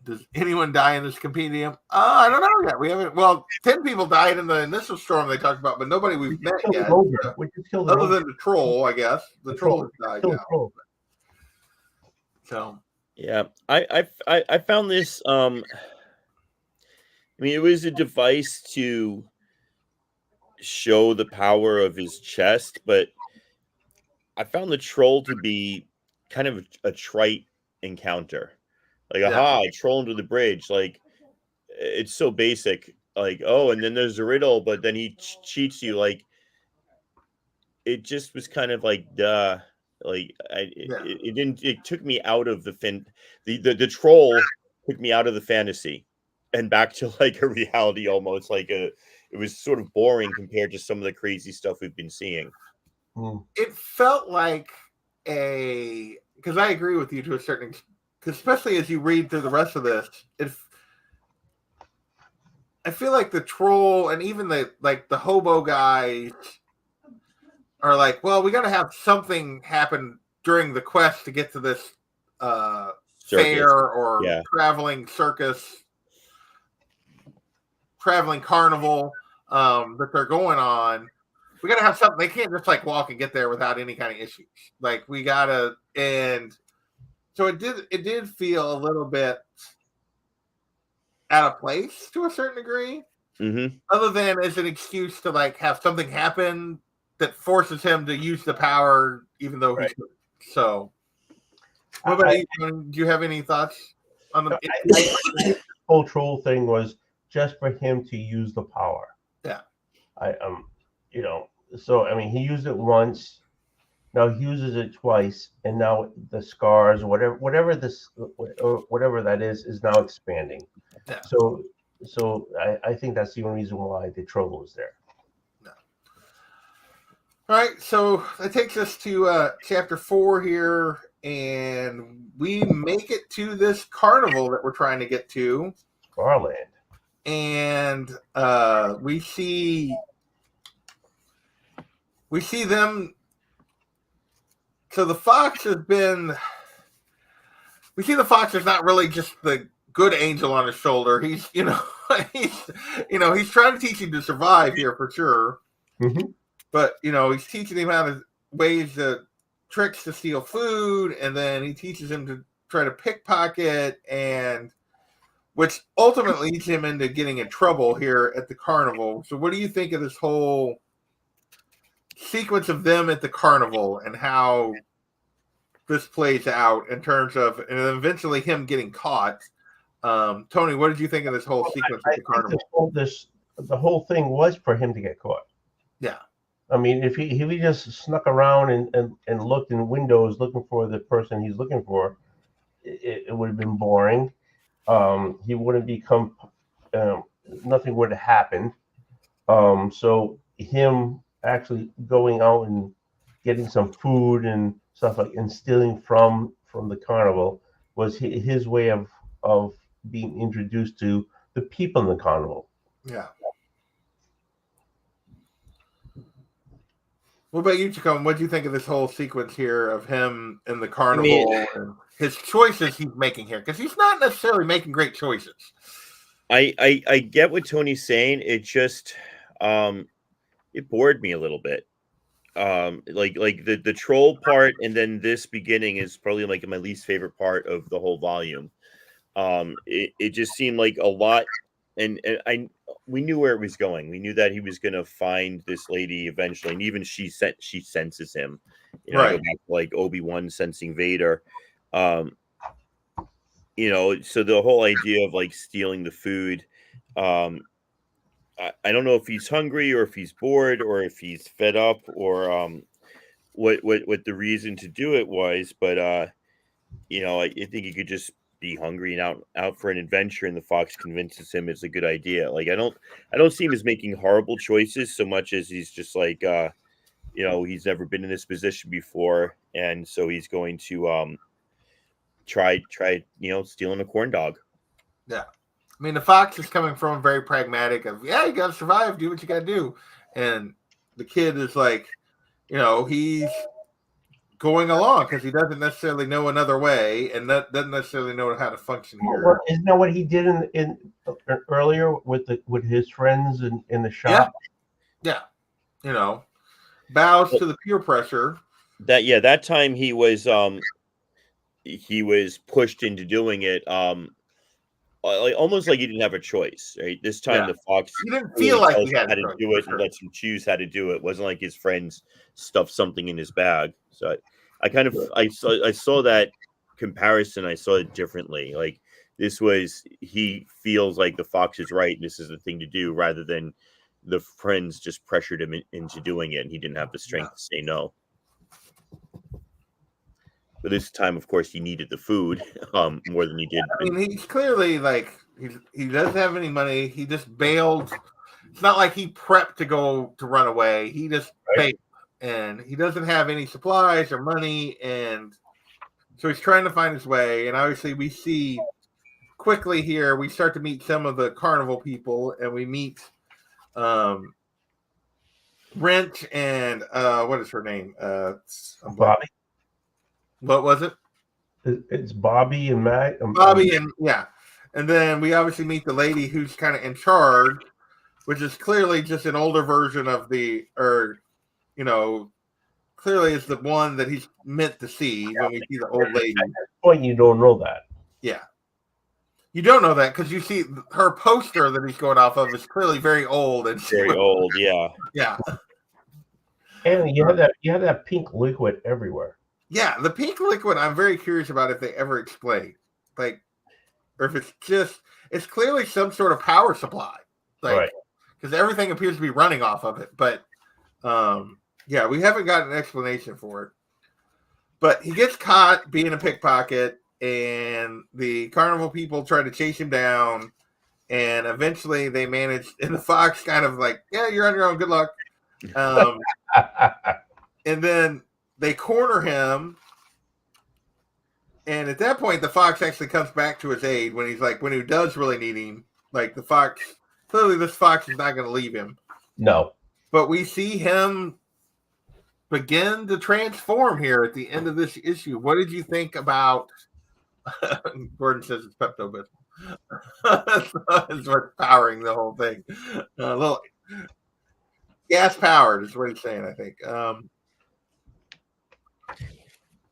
does anyone die in this compendium? I don't know yet. We haven't. Well, 10 people died in the initial storm they talked about, but nobody we've met yet. Other than the troll, I guess. The troll has died now. So yeah, I found this. It was a device to show the power of his chest, but I found the troll to be kind of a trite encounter. Like, aha, troll under the bridge. Like, it's so basic. Like, oh, and then there's a riddle, but then he cheats you. Like, it just was kind of like, duh. Like, it didn't. It took me out of the the troll took me out of the fantasy and back to like a reality almost. Like it was sort of boring compared to some of the crazy stuff we've been seeing. It felt like because I agree with you to a certain extent, especially as you read through the rest of this, I feel like the troll and even the hobo guys are like, well, we got to have something happen during the quest to get to this fair or traveling circus, traveling carnival that they're going on. We got to have something. They can't just like walk and get there without any kind of issues. Like we got to, and so it did feel a little bit out of place to a certain degree. Mm-hmm. Other than as an excuse to like have something happen that forces him to use the power, even though he's so. What about you? Do you have any thoughts on the? The whole troll thing was just for him to use the power. Yeah. So I mean, he used it once. Now he uses it twice, and now the scars, whatever that is now expanding. Yeah. So So I think that's the only reason why the trouble is there. All right, so that takes us to chapter 4 here, and we make it to this carnival that we're trying to get to. Garland. And we see them. So the fox has been. We see the fox is not really just the good angel on his shoulder. He's he's trying to teach him to survive here for sure. Mm-hmm. But he's teaching him how to tricks to steal food, and then he teaches him to try to pickpocket, and which ultimately leads him into getting in trouble here at the carnival. So what do you think of this whole sequence of them at the carnival and how this plays out in terms of, and then eventually him getting caught? Tony, what did you think of this whole sequence at the carnival? The whole thing was for him to get caught. Yeah. I mean, if he just snuck around and looked in windows looking for the person he's looking for, it would have been boring. He wouldn't become, nothing would have happened. So him actually going out and getting some food and stuff like, and stealing from the carnival was his way of being introduced to the people in the carnival. Yeah. What about you, Chacon? What do you think of this whole sequence here of him in the carnival and his choices he's making here? Because he's not necessarily making great choices. I get what Tony's saying. It just it bored me a little bit. Like the troll part, and then this beginning is probably like my least favorite part of the whole volume. It just seemed like a lot, and we knew where it was going. We knew that he was going to find this lady eventually, and even she senses him. Right. Like Obi-Wan sensing Vader. So the whole idea of like stealing the food, I don't know if he's hungry or if he's bored or if he's fed up or what the reason to do it was, but I think he could just be hungry and out for an adventure, and the fox convinces him it's a good idea. Like I don't see him as making horrible choices so much as he's just like he's never been in this position before, and so he's going to try stealing a corn dog. Yeah. I mean, the fox is coming from very pragmatic of, you got to survive, do what you got to do. And the kid is like, he's going along because he doesn't necessarily know another way and doesn't necessarily know how to function here. Well, isn't that what he did in earlier with his friends in the shop? Yeah. Bows to the peer pressure. That time he was pushed into doing it. Almost like he didn't have a choice, right? This time the fox he didn't feel like he had to do it and lets him choose how to do it. It wasn't like his friends stuffed something in his bag. So I saw that comparison. I saw it differently. Like this was, he feels like the fox is right and this is the thing to do, rather than the friends just pressured him into doing it and he didn't have the strength to say no. But this time, of course, he needed the food more than he did. I mean, he's clearly like, he doesn't have any money. He just bailed. It's not like he prepped to run away. He just bailed. And he doesn't have any supplies or money. And so he's trying to find his way. And obviously we see quickly here, we start to meet some of the carnival people. And we meet Wrench and what is her name? Bobby. What was it? It's Bobby and Matt. Bobby and and then we obviously meet the lady who's kind of in charge, which is clearly just an older version of clearly is the one that he's meant to see when we see the old lady. At this point, you don't know that. Yeah, you don't know that because you see her poster that he's going off of is clearly very old and very old. Yeah, yeah. And you have that pink liquid everywhere. Yeah, the pink liquid, I'm very curious about if they ever explain. Like, or if it's clearly some sort of power supply. Like, right. Because everything appears to be running off of it. But, we haven't got an explanation for it. But he gets caught being a pickpocket, and the carnival people try to chase him down. and eventually they managed. And the fox kind of like, yeah, you're on your own. Good luck. And then they corner him. And at that point, the fox actually comes back to his aid when he does really need him. Like the fox, clearly this fox is not going to leave him. No. But we see him begin to transform here at the end of this issue. What did you think about? Gordon says it's Pepto Bismol. It's what's powering the whole thing. A little gas powered is what he's saying, I think.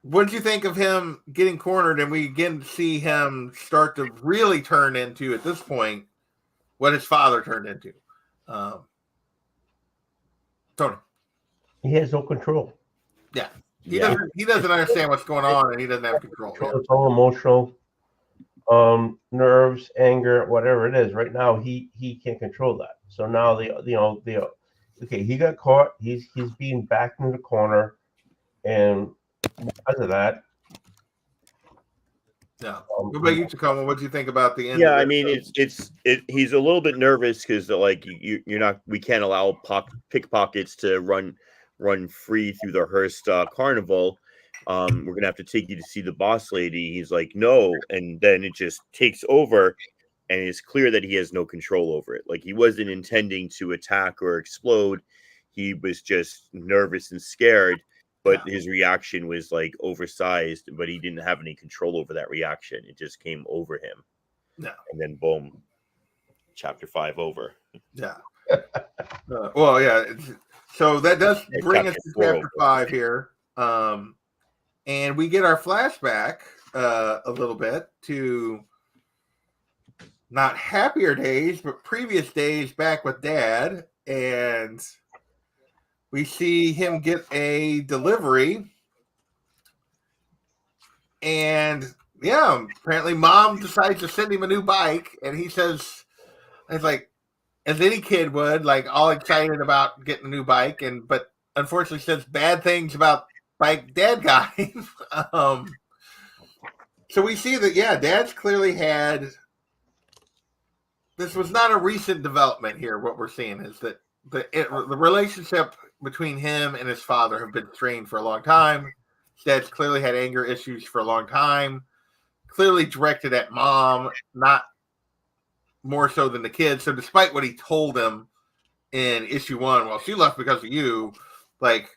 What did you think of him getting cornered, and we again see him start to really turn into, at this point, what his father turned into? Tony. He has no control. Yeah. He doesn't understand what's going on, and he doesn't have control. Yeah. It's all emotional, nerves, anger, whatever it is. Right now, he can't control that. So now okay, he got caught. He's being backed in the corner, and because of that. Yeah. What about you, Tacoma? What do you think about the end? Yeah, I mean, he's a little bit nervous because like you're not. We can't allow pickpockets to run free through the Hearst Carnival. We're gonna have to take you to see the boss lady. He's like, no, and then it just takes over, and it's clear that he has no control over it. Like he wasn't intending to attack or explode. He was just nervous and scared. But his reaction was like oversized, but he didn't have any control over that reaction. It just came over him. No. And then boom, chapter 5 over. Yeah. Well, yeah. So that does bring us to chapter 5 here. And we get our flashback a little bit to not happier days, but previous days back with Dad. And we see him get a delivery. And yeah, apparently Mom decides to send him a new bike. And he says, it's like, as any kid would, like all excited about getting a new bike. But unfortunately says bad things about bike Dad got him. So we see that, yeah, Dad's clearly had, this was not a recent development here. What we're seeing is that the relationship between him and his father have been strained for a long time. Dad's clearly had anger issues for a long time, clearly directed at Mom, not more so than the kids. So despite what he told him in issue 1, well, she left because of you, like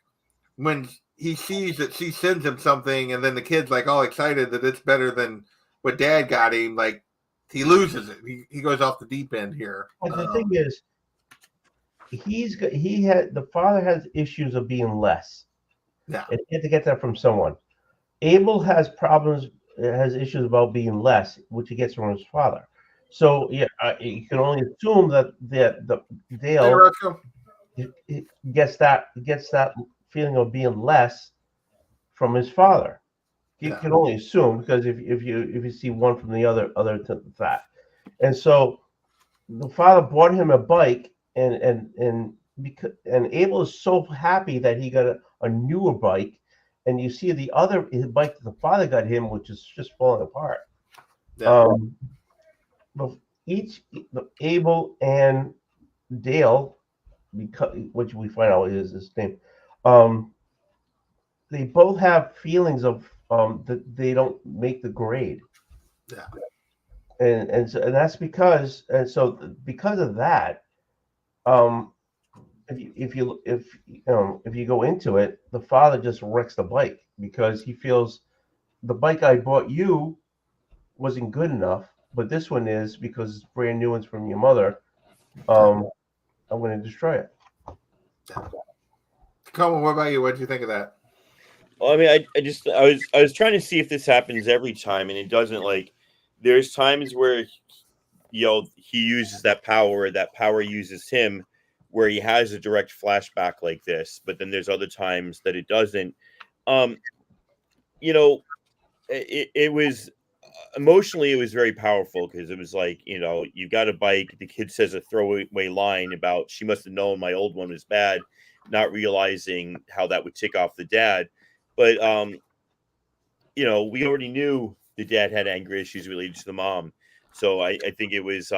when he sees that she sends him something and then the kid's like all excited that it's better than what Dad got him, like he loses it. He goes off the deep end here. But the thing is, the father has issues of being less. Yeah. And he had to get that from someone. Abel has issues about being less, which he gets from his father. So yeah, you can only assume that the Dale gets that feeling of being less from his father. You can only assume, because if you see one from the other to that, and so the father bought him a bike, and Abel is so happy that he got a newer bike, and you see his bike that the father got him, which is just falling apart. Yeah. But Abel and Dale, which we find out is his name, they both have feelings of that they don't make the grade. Yeah. And that's because of that, if you go into it, the father just wrecks the bike because he feels the bike I bought you wasn't good enough, but this one is because it's brand new ones from your mother. I'm going to destroy it. Colin, what about you? What did you think of that? Well, I mean, I was trying to see if this happens every time, and it doesn't. Like, there's times where, he uses that power uses him, where he has a direct flashback like this. But then there's other times that it doesn't. It was emotionally, it was very powerful because it was like, you got a bike. The kid says a throwaway line about she must have known my old one was bad, not realizing how that would tick off the dad. But, we already knew the dad had anger issues related to the mom. So I think it was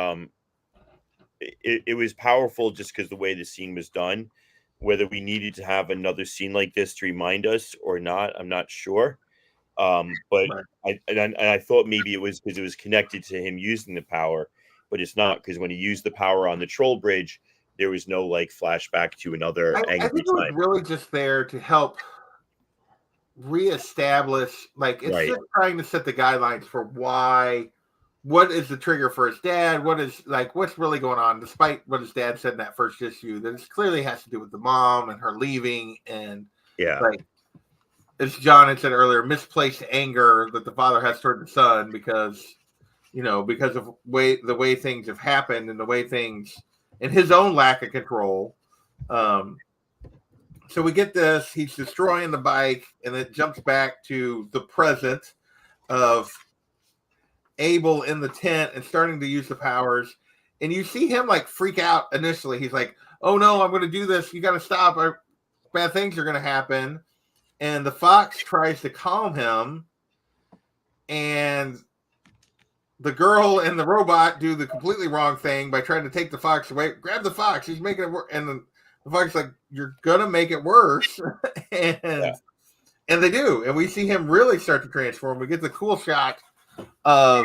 it was powerful just because the way the scene was done. Whether we needed to have another scene like this to remind us or not, I'm not sure. But Right. I thought maybe it was because it was connected to him using the power, but it's not, because when he used the power on the troll bridge, there was no like flashback to another I angry think it was time. really just there to help reestablish, like, it's Right. just trying to set the guidelines for what is the trigger for his dad, what's really going on, despite what his dad said in that first issue, that it clearly has to do with the mom and her leaving, and Yeah. like, as John had said earlier, misplaced anger that the father has toward the son because of the way things have happened and the way things, and his own lack of control. So we get this, he's destroying the bike, and it jumps back to the present of Abel in the tent and starting to use the powers. And you see him like freak out initially. He's like, oh no, I'm going to do this. You got to stop. Bad things are going to happen. And the fox tries to calm him. And the girl and the robot do the completely wrong thing by trying to take the fox away. Grab the fox. He's making it work. And the fox is like, you're going to make it worse. and they do. And we see him really start to transform. We get the cool shot of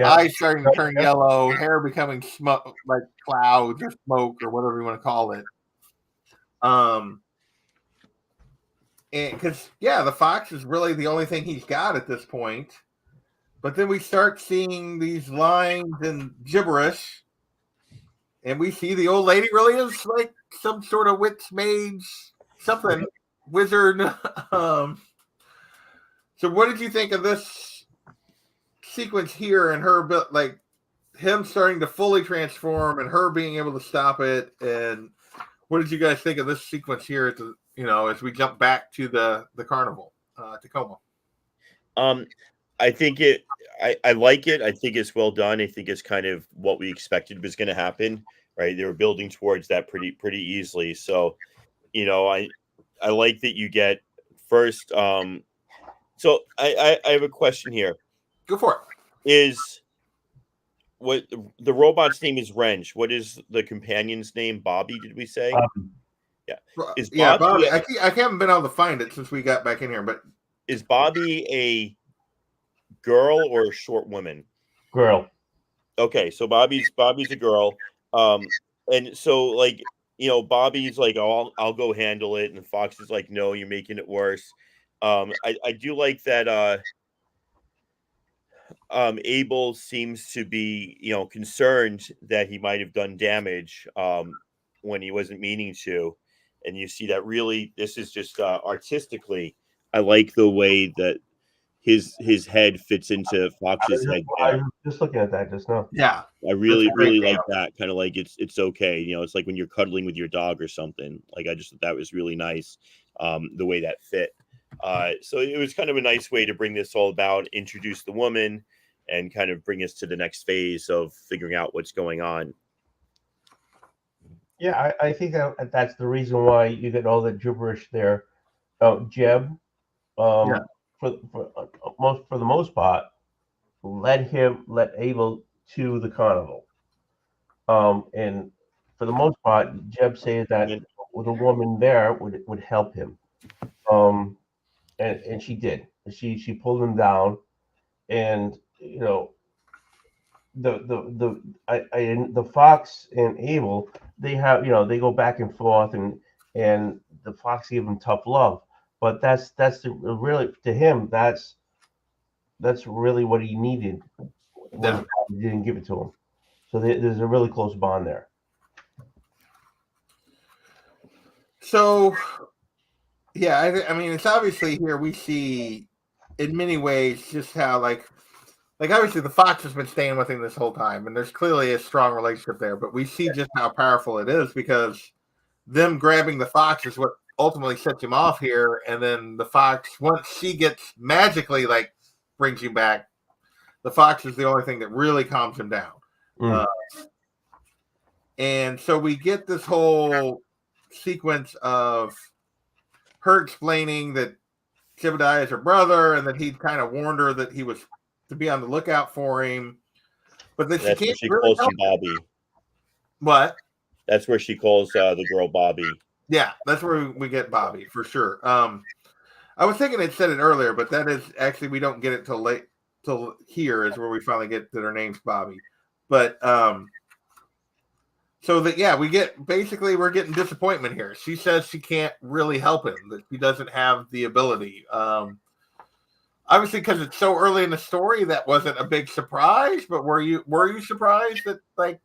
eyes starting to turn yellow, hair becoming smoke, like clouds or smoke or whatever you want to call it. And because the fox is really the only thing he's got at this point. But then we start seeing these lines and gibberish, and we see the old lady really is like some sort of witch mage, something wizard. So what did you think of this sequence here, and her, like, him starting to fully transform and her being able to stop it? And what did you guys think of this sequence here at the, as we jump back to the carnival, Tacoma? I think I like it. I think it's well done. I think it's kind of what we expected was going to happen, right? They were building towards that pretty easily. So, I like that you get first. So I have a question here. Go for it. Is what the robot's name is Wrench? What is the companion's name? Bobby, did we say? Yeah. Is Bobby. I haven't been able to find it since we got back in here, but is Bobby a girl or a short woman? Girl. Okay, so Bobby's a girl. And so like, Bobby's like, oh, I'll go handle it, and the fox is like, no, you're making it worse. I do like that Abel seems to be, concerned that he might have done damage when he wasn't meaning to. And you see that really, this is just artistically, I like the way that his head fits into Fox's head. I was just looking at that just now. Yeah, I really like that. Kind of like it's okay. It's like when you're cuddling with your dog or something. Like I just thought that was really nice, the way that fit. So it was kind of a nice way to bring this all about, introduce the woman, and kind of bring us to the next phase of figuring out what's going on. Yeah, I think that's the reason why you get all the gibberish there. Jeb, for the most part, led Abel to the carnival. And for the most part, Jeb said that with a woman there would help him. And she did. She pulled him down, and the fox and Abel, they have they go back and forth, and the fox gave him tough love, but that's really, to him, that's really what he needed when he didn't give it to him. So there's a really close bond there. So yeah, I mean, it's obviously here we see in many ways just how like obviously the fox has been staying with him this whole time, and there's clearly a strong relationship there, but we see just how powerful it is because them grabbing the fox is what ultimately sets him off here. And then the fox, once she gets magically like brings you back, the fox is the only thing that really calms him down. And so we get this whole sequence of her explaining that Zebediah is her brother, and that he'd kind of warned her that he was to be on the lookout for him, but that she can't really calls him Bobby. What? That's where she calls the girl Bobby. Yeah, that's where we get Bobby for sure. I was thinking it said it earlier, but that is actually we don't get it till here is where we finally get that her name's Bobby. But so that we get basically we're getting disappointment here. She says she can't really help him, that she doesn't have the ability. Obviously, because it's so early in the story, that wasn't a big surprise. But were you surprised that like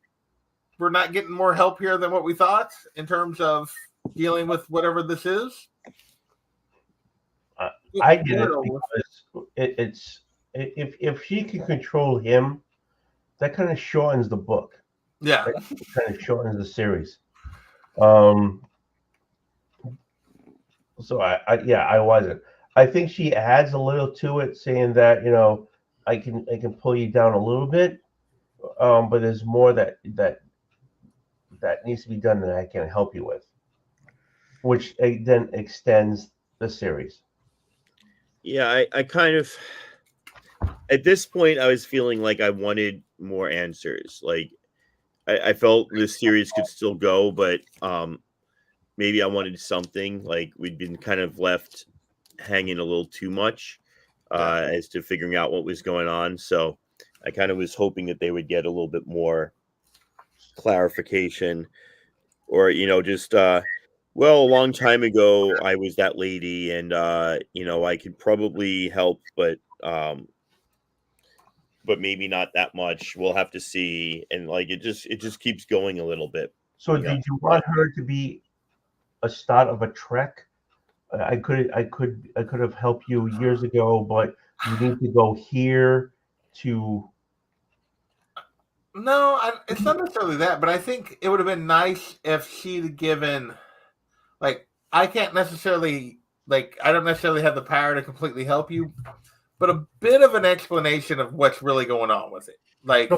we're not getting more help here than what we thought in terms of dealing with whatever this is? I did it because it's if she can control him, that kind of shortens the book. Yeah, that kind of shortens the series. So I wasn't. I think she adds a little to it, saying that I can pull you down a little bit, but there's more that needs to be done that I can help you with, which then extends the series. Yeah, I kind of at this point I was feeling like I wanted more answers. Like I felt this series could still go, but maybe I wanted something. Like we'd been kind of left hanging a little too much as to figuring out what was going on. So I kind of was hoping that they would get a little bit more clarification, or just well, a long time ago I was that lady, and I could probably help, but maybe not that much. We'll have to see. And like it just keeps going a little bit. So did you want her to be a start of a trek? I could have helped you years ago, but you need to go here to. No, it's not necessarily that, but I think it would have been nice if she'd given, like, I can't necessarily, like, I don't necessarily have the power to completely help you, but a bit of an explanation of what's really going on with it. Like,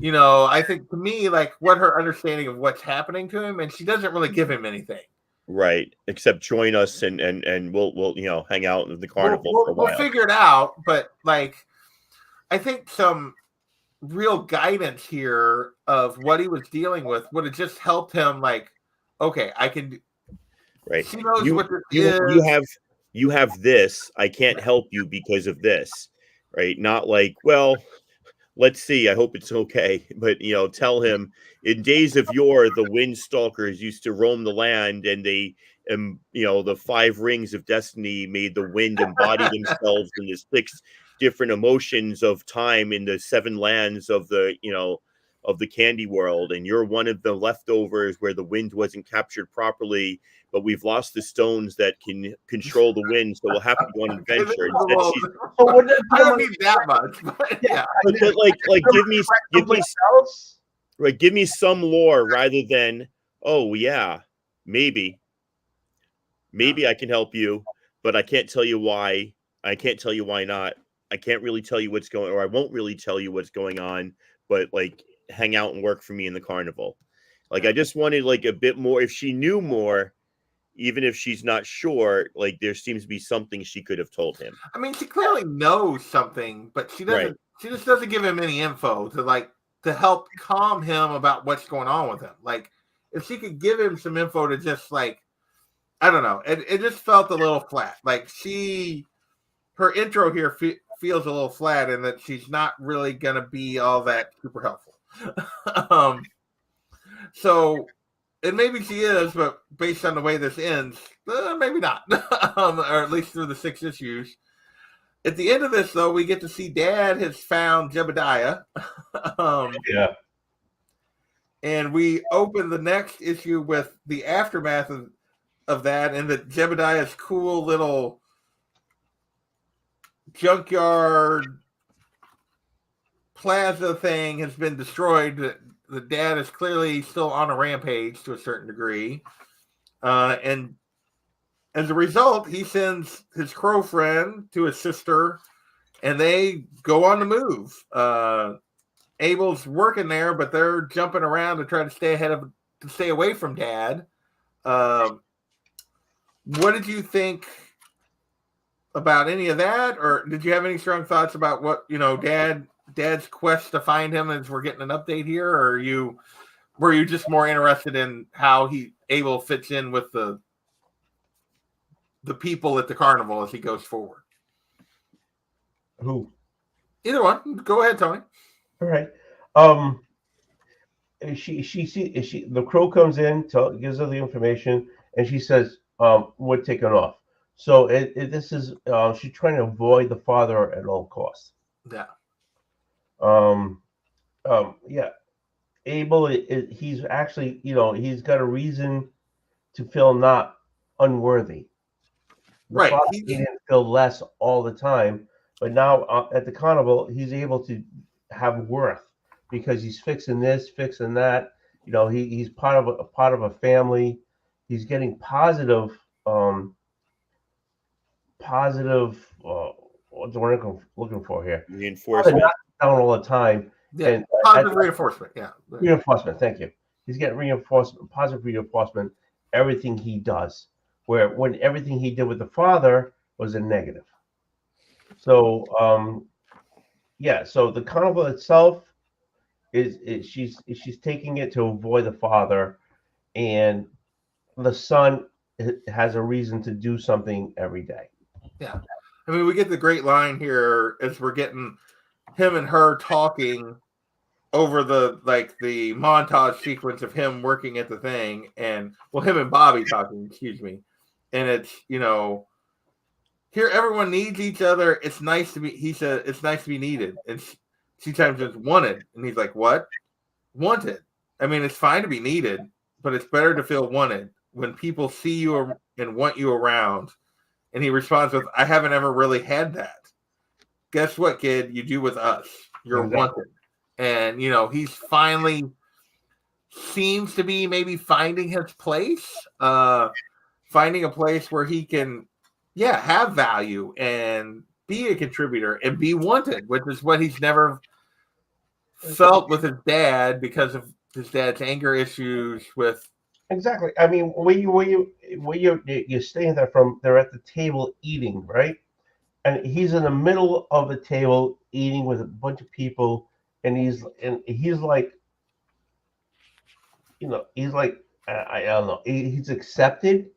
I think to me, like, what her understanding of what's happening to him, and she doesn't really give him anything. Right, except join us and we'll hang out in the carnival for a while. We'll figure it out, but like, I think some real guidance here of what he was dealing with would have just helped him. Like, okay, I can. Right. She knows what this is. You have this. I can't help you because of this. Right. Not like, well, let's see. I hope it's okay. But tell him in days of yore, the wind stalkers used to roam the land, and they, the 5 rings of destiny made the wind embody themselves in the 6 different emotions of time in the 7 lands of the candy world, and you're one of the leftovers where the wind wasn't captured properly, but we've lost the stones that can control the wind, so we'll have to go on an adventure. I don't need that much, but yeah. But like give me some lore rather than, oh yeah, maybe I can help you, but I can't tell you why. I can't tell you why not. I can't really tell you what's going, or I won't really tell you what's going on, but like hang out and work for me in the carnival. Like I just wanted like a bit more. If she knew more, even if she's not sure, like there seems to be something she could have told him. I mean, she clearly knows something, but she doesn't. Right. She just doesn't give him any info to help calm him about what's going on with him. Like if she could give him some info to just like, I don't know. It just felt a little flat. Like her intro here feels a little flat, and that she's not really going to be all that super helpful. So, and maybe she is, but based on the way this ends, maybe not. Or at least through the 6 issues. At the end of this, though, we get to see Dad has found Jebediah. Yeah. And we open the next issue with the aftermath of that, and that Jebediah's cool little junkyard plaza thing has been destroyed. The dad is clearly still on a rampage to a certain degree. And as a result, he sends his crow friend to his sister, and they go on the move. Abel's working there, but they're jumping around to try to stay away from Dad. What did you think about any of that, or did you have any strong thoughts about what Dad's quest to find him as we're getting an update here, or were you just more interested in how Abel fits in with the people at the carnival as he goes forward? Who? Either one. Go ahead, Tony. All right. The crow comes in, gives her the information, and she says, "We're taking off." So this is she's trying to avoid the father at all costs. Yeah. Yeah. Abel, he's actually, he's got a reason to feel not unworthy. The Right. father didn't feel less all the time, but now at the carnival, he's able to have worth because he's fixing this, fixing that. He's part of a family. He's getting positive. What's the word I'm looking for here? Reinforcement. Not down all the time. Yeah. And positive reinforcement. Yeah. Reinforcement. Thank you. He's getting reinforcement, positive reinforcement. Everything he does, where when everything he did with the father was a negative. So so the carnival itself is she's taking it to avoid the father, and the son has a reason to do something every day. Yeah. I mean, we get the great line here as we're getting him and her talking over the montage sequence of him working at the thing, and him and Bobby talking, excuse me. And it's, here everyone needs each other. It's nice to be, he said, it's nice to be needed. And she times it's wanted. And he's like, what? Wanted. I mean, it's fine to be needed, but it's better to feel wanted when people see you and want you around. And he responds with, I haven't ever really had that. Guess what, kid? You do with us. You're wanted. And, he's finally seems to be maybe finding his place, finding a place where he can, have value and be a contributor and be wanted, which is what he's never felt with his dad because of his dad's anger issues with. Exactly. I mean, you're staying there they're at the table eating, right? And he's in the middle of the table eating with a bunch of people. And he's like, I don't know. He's accepted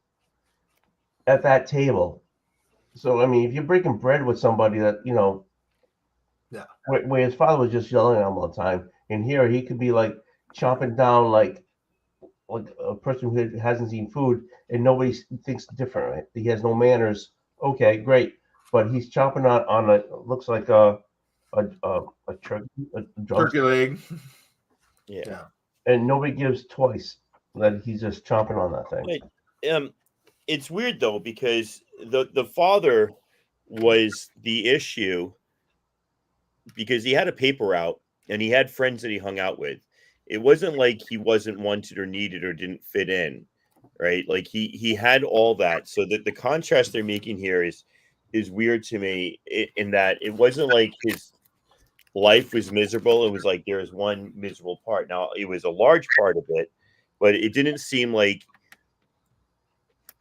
at that table. So I mean, if you're breaking bread with somebody that where his father was just yelling at him all the time, and here he could be like chomping down like a person who hasn't seen food, and nobody thinks different. Right? He has no manners. Okay, great, but he's chomping on looks like a turkey leg. Yeah. And nobody gives twice that he's just chomping on that thing. It's weird though, because the father was the issue because he had a paper route and he had friends that he hung out with. It wasn't like he wasn't wanted or needed or didn't fit in, right? Like he had all that. So that the contrast they're making here is weird to me in that it wasn't like his life was miserable. It was like there was one miserable part. Now it was a large part of it, but it didn't seem like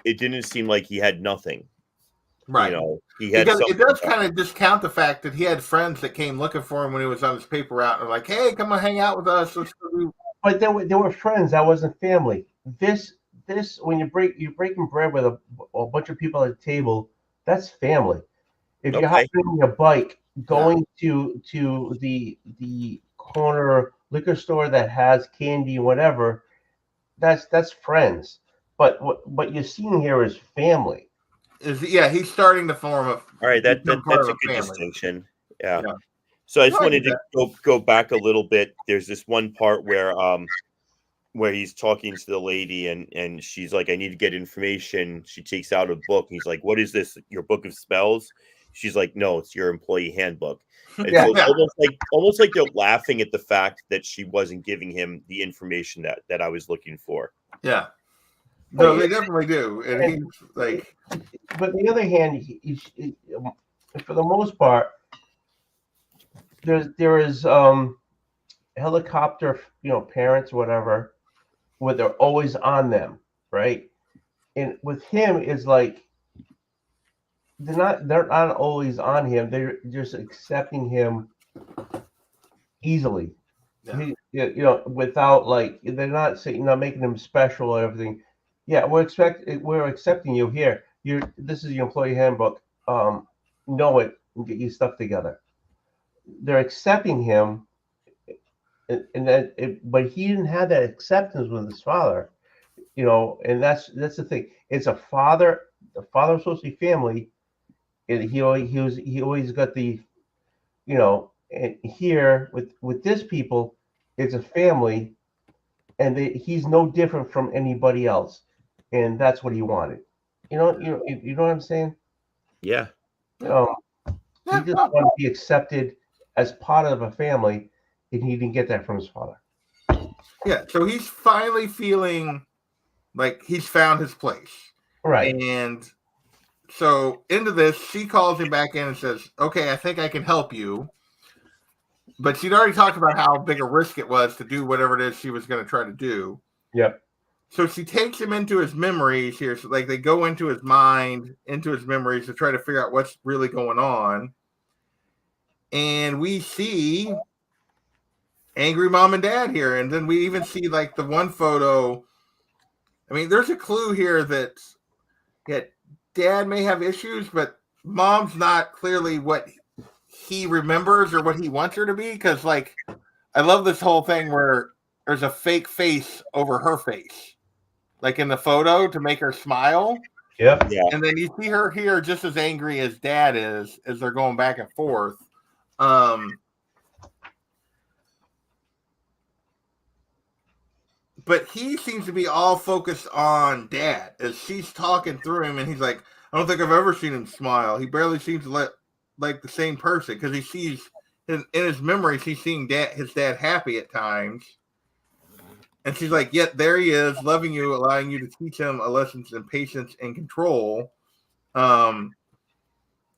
he had nothing. Right. He had because it does kind of discount the fact that he had friends that came looking for him when he was on his paper route and were like, hey, come on, hang out with us. But there were friends. That wasn't family. This when you're breaking bread with a bunch of people at a table, that's family. If you're hopping on your bike going to the corner liquor store that has candy and whatever, that's friends. But what you're seeing here is family. He's starting to form a. All right, that's a good distinction. Yeah. So I just wanted to go back a little bit. There's this one part where he's talking to the lady and she's like, I need to get information. She takes out a book. He's like, what is this? Your book of spells? She's like, no, it's your employee handbook. And so it's almost like they're laughing at the fact that she wasn't giving him the information that I was looking for. Yeah. No, they definitely do. And he's like, but on the other hand, for the most part, there is helicopter, parents, whatever, where they're always on them, right? And with him, it's like they're not always on him. They're just accepting him easily. Yeah. without like they're not saying, not making them special or everything. Yeah, we're accepting you here. This is your employee handbook. Know it and get your stuff together. They're accepting him, but he didn't have that acceptance with his father. And that's the thing. It's a father. The father was supposed to be family, and he always got the, and here with this people, it's a family, and he's no different from anybody else, and that's what he wanted. You know what I'm saying? Yeah. Um, he Yeah, just wanted to be accepted as part of a family, and he didn't get that from his father. yeah. So he's finally feeling like he's found his place. Right. And so into this, she calls him back in and says, "Okay, I think I can help you." But she'd already talked about how big a risk it was to do whatever it is she was going to try to do. Yep. So she takes him into his memories here. So like they go into his mind, into his memories to try to figure out what's really going on. And we see angry mom and dad here. And then we even see like the one photo. I mean, there's a clue here that dad may have issues, but mom's not clearly what he remembers or what he wants her to be. Because like, I love this whole thing where there's a fake face over her face, like in the photo to make her smile. Yep. Yeah. And then you see her here just as angry as dad is as they're going back and forth. But he seems to be all focused on dad as she's talking through him, and he's like, I don't think I've ever seen him smile. He barely seems to let like the same person, because he sees in his memories he's seeing his dad happy at times. And she's like, yet there he is, loving you, allowing you to teach him a lesson in patience and control. And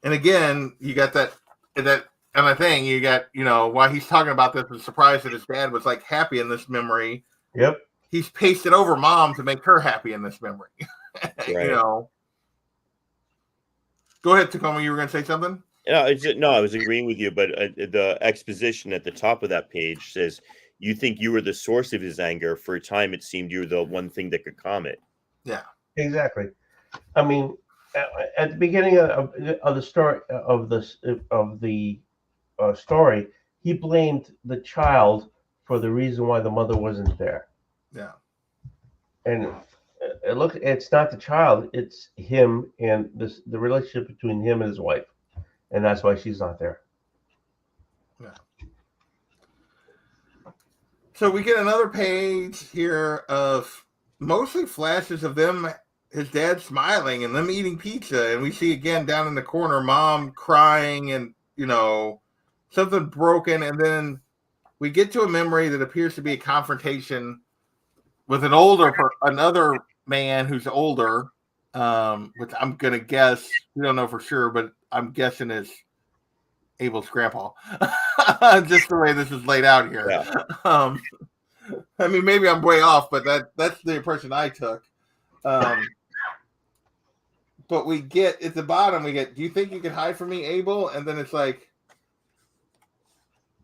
again, you got that kind of thing. You got, while he's talking about this and surprised that his dad was like happy in this memory. Yep. He's pasted over mom to make her happy in this memory. Right. Go ahead, Tacoma. You were going to say something? No, I was agreeing with you, but the exposition at the top of that page says, you think you were the source of his anger. For a time, it seemed you were the one thing that could calm it. Yeah. Exactly. I mean, at the beginning of the story of the story, he blamed the child for the reason why the mother wasn't there. Yeah. And it's not the child, it's him and the relationship between him and his wife, and that's why she's not there. Yeah. So we get another page here of mostly flashes of them, his dad smiling and them eating pizza. And we see again down in the corner, mom crying and, something broken. And then we get to a memory that appears to be a confrontation with another man who's older, which I'm going to guess, we don't know for sure, but I'm guessing is Abel's grandpa. Just the way this is laid out here. Yeah. I mean, maybe I'm way off, but that's the impression I took. But we get at the bottom, do you think you can hide from me, Abel? And then it's like,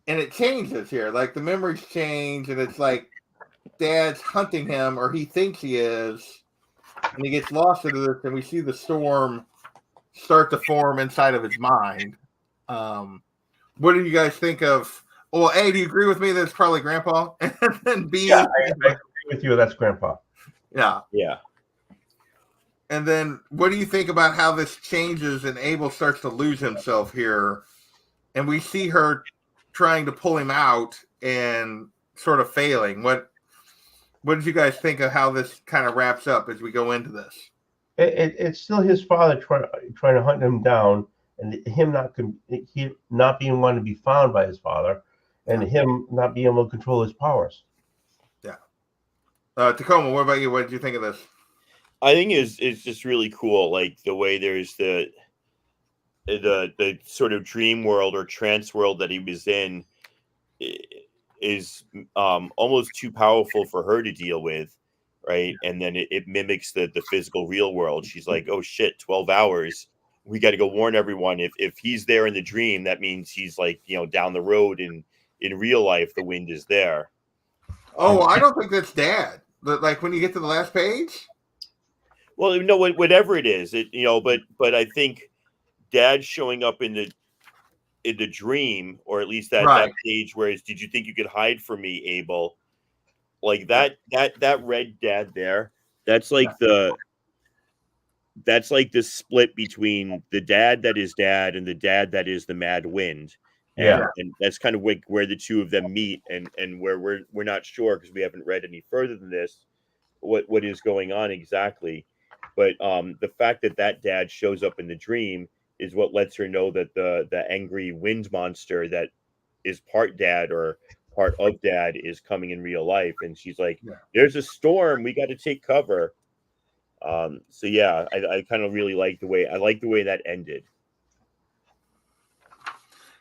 and it changes here. Like the memories change, and it's like dad's hunting him, or he thinks he is, and he gets lost into this, and we see the storm start to form inside of his mind. What do you guys think of? Well, A, do you agree with me that it's probably grandpa? And then B, yeah, I agree with you. That's grandpa. Yeah. Yeah. And then what do you think about how this changes and Abel starts to lose himself here? And we see her trying to pull him out and sort of failing. What did you guys think of how this kind of wraps up as we go into this? It's still his father trying to hunt him down, and him not being wanted to be found by his father, and him not being able to control his powers. Yeah. Tacoma, what about you? What did you think of this? I think it's just really cool, like the way there's the sort of dream world or trance world that he was in is almost too powerful for her to deal with, right? And then it mimics the physical real world. She's like, oh shit, 12 hours. We got to go warn everyone. If he's there in the dream, that means he's like, down the road in real life, the wind is there. Oh, I don't think that's Dad. Like when you get to the last page. Well, no, whatever it is, but I think Dad showing up in the dream, or at least that page where it's, did you think you could hide from me, Abel? Like that red dad there. That's like the split between the dad that is Dad and the dad that is the Mad Wind. And that's kind of where the two of them meet, and where we're not sure, because we haven't read any further than this, what is going on exactly. But the fact that dad shows up in the dream is what lets her know that the angry wind monster that is part dad or part of Dad is coming in real life. And she's like, there's a storm, we got to take cover. So yeah, I kind of really like the way that ended.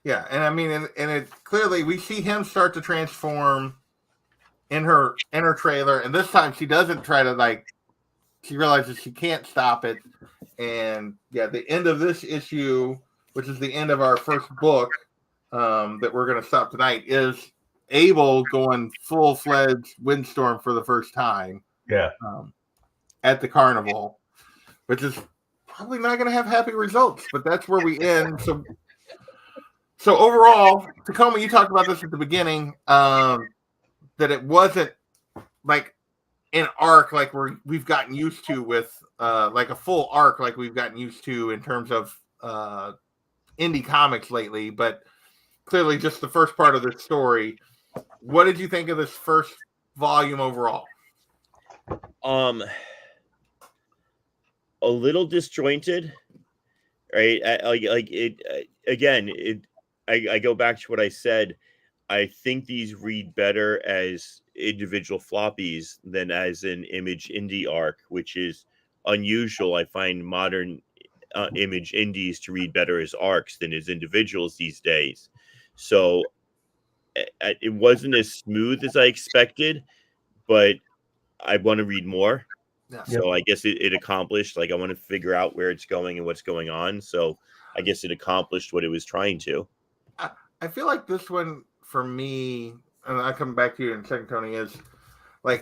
Yeah, and I mean, and it clearly we see him start to transform in her trailer, and this time she doesn't try to she realizes she can't stop it. And yeah, the end of this issue, which is the end of our first book, that we're going to stop tonight, is Abel going full-fledged windstorm for the first time. Yeah. At the carnival, which is probably not going to have happy results, but that's where we end. So overall, Tacoma, you talked about this at the beginning, that it wasn't like an arc like we've gotten used to with like a full arc like we've gotten used to in terms of indie comics lately, but clearly just the first part of the story. What did you think of this first volume overall? A little disjointed, right? I go back to what I said. I think these read better as individual floppies than as an Image indie arc, which is unusual. I find modern Image indies to read better as arcs than as individuals these days. So it wasn't as smooth as I expected, but I want to read more. Yeah. So I guess it accomplished. I want to figure out where it's going and what's going on. So I guess it accomplished what it was trying to. I feel like this one for me, and I'll come back to you in a second, Tony, is I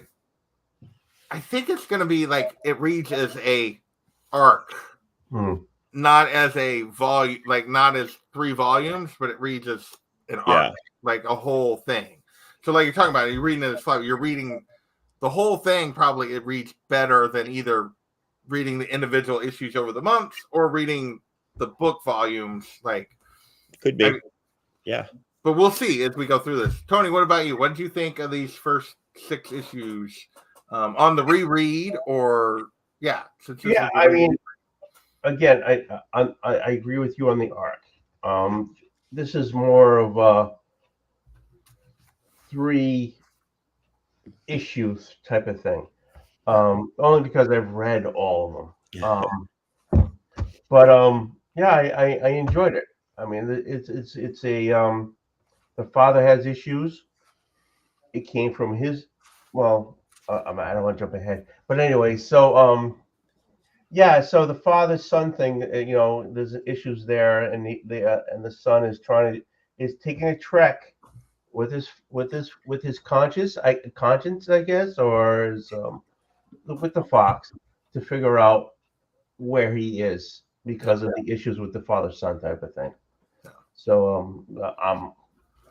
think it's going to be it reads as a arc, not as a volume, not as 3 volumes, but it reads as an arc, a whole thing. So you're talking about it, you're reading it as flow, you're reading the whole thing. Probably it reads better than either reading the individual issues over the months or reading the book volumes. Could be. Yeah. But we'll see as we go through this. Tony, what about you? What did you think of these first 6 issues on the reread? Or I mean, again, I agree with you on the arc. This is more of a 3 issues type of thing. Only because I've read all of them. But I enjoyed it. I mean, it's a the father has issues. It came from his. Well, I don't want to jump ahead, but anyway, so so the father-son thing, there's issues there, and the son is taking a trek with his conscience, I guess, or his, with the fox to figure out where he is because of the issues with the father-son type of thing. So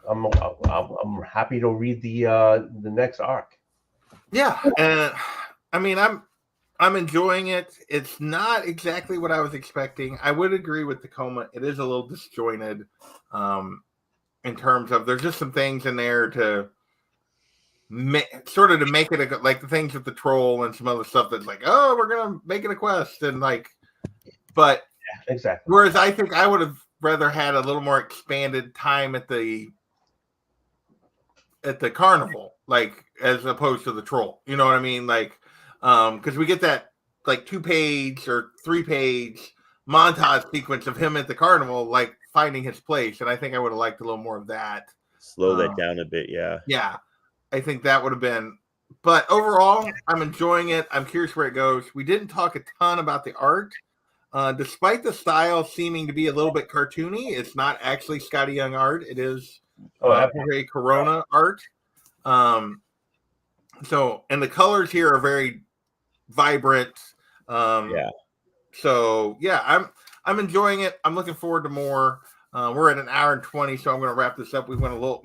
I'm happy to read the next arc. Yeah, and I mean I'm enjoying it. It's not exactly what I was expecting. I would agree with Tacoma. It is a little disjointed in terms of there's just some things in there to make it the things with the troll and some other stuff that's we're gonna make it a quest and but exactly. Whereas I think I would have rather had a little more expanded time at the carnival, as opposed to the troll. You know what I mean? Because we get that 2-page or 3-page montage sequence of him at the carnival, finding his place, and I think I would have liked a little more of that. Slow that down a bit, yeah. Yeah, I think that would have been. But overall, I'm enjoying it. I'm curious where it goes. We didn't talk a ton about the art. Despite the style seeming to be a little bit cartoony, it's not actually Scotty Young art. It is Jorge Corona art. So, and the colors here are very vibrant. Yeah. So yeah, I'm enjoying it. I'm looking forward to more. We're at an hour and 20, so I'm going to wrap this up. We were a little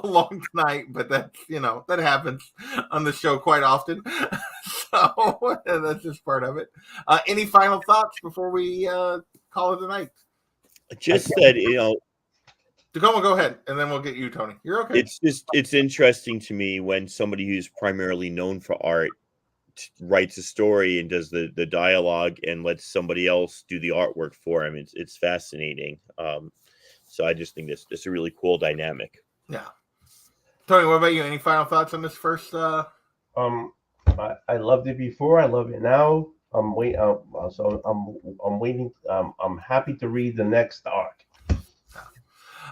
long tonight, but that's, that happens on the show quite often. So that's just part of it. Any final thoughts before we call it a night? Just that, Tacoma, go ahead, and then we'll get you, Tony. You're okay. It's interesting to me when somebody who's primarily known for art writes a story and does the dialogue and lets somebody else do the artwork for him. It's fascinating. So I just think this is a really cool dynamic. Yeah. Tony, what about you? Any final thoughts on this first? I loved it before. I love it now. I'm waiting. So I'm waiting. I'm happy to read the next arc.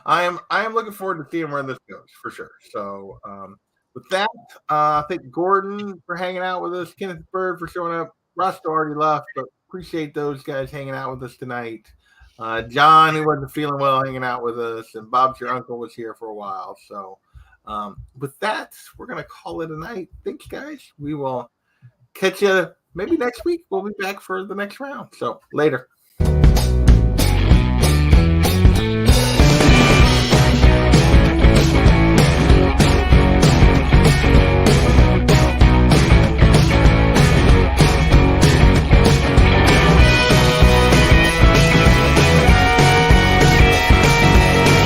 I am looking forward to seeing where this goes for sure. So with that, thank Gordon for hanging out with us, Kenneth Bird for showing up. Rusto already left, but appreciate those guys hanging out with us tonight. John, who wasn't feeling well, hanging out with us, and Bob's your uncle was here for a while. So with that, we're gonna call it a night. Thanks, guys. We will catch you maybe next week. We'll be back for the next round. So later.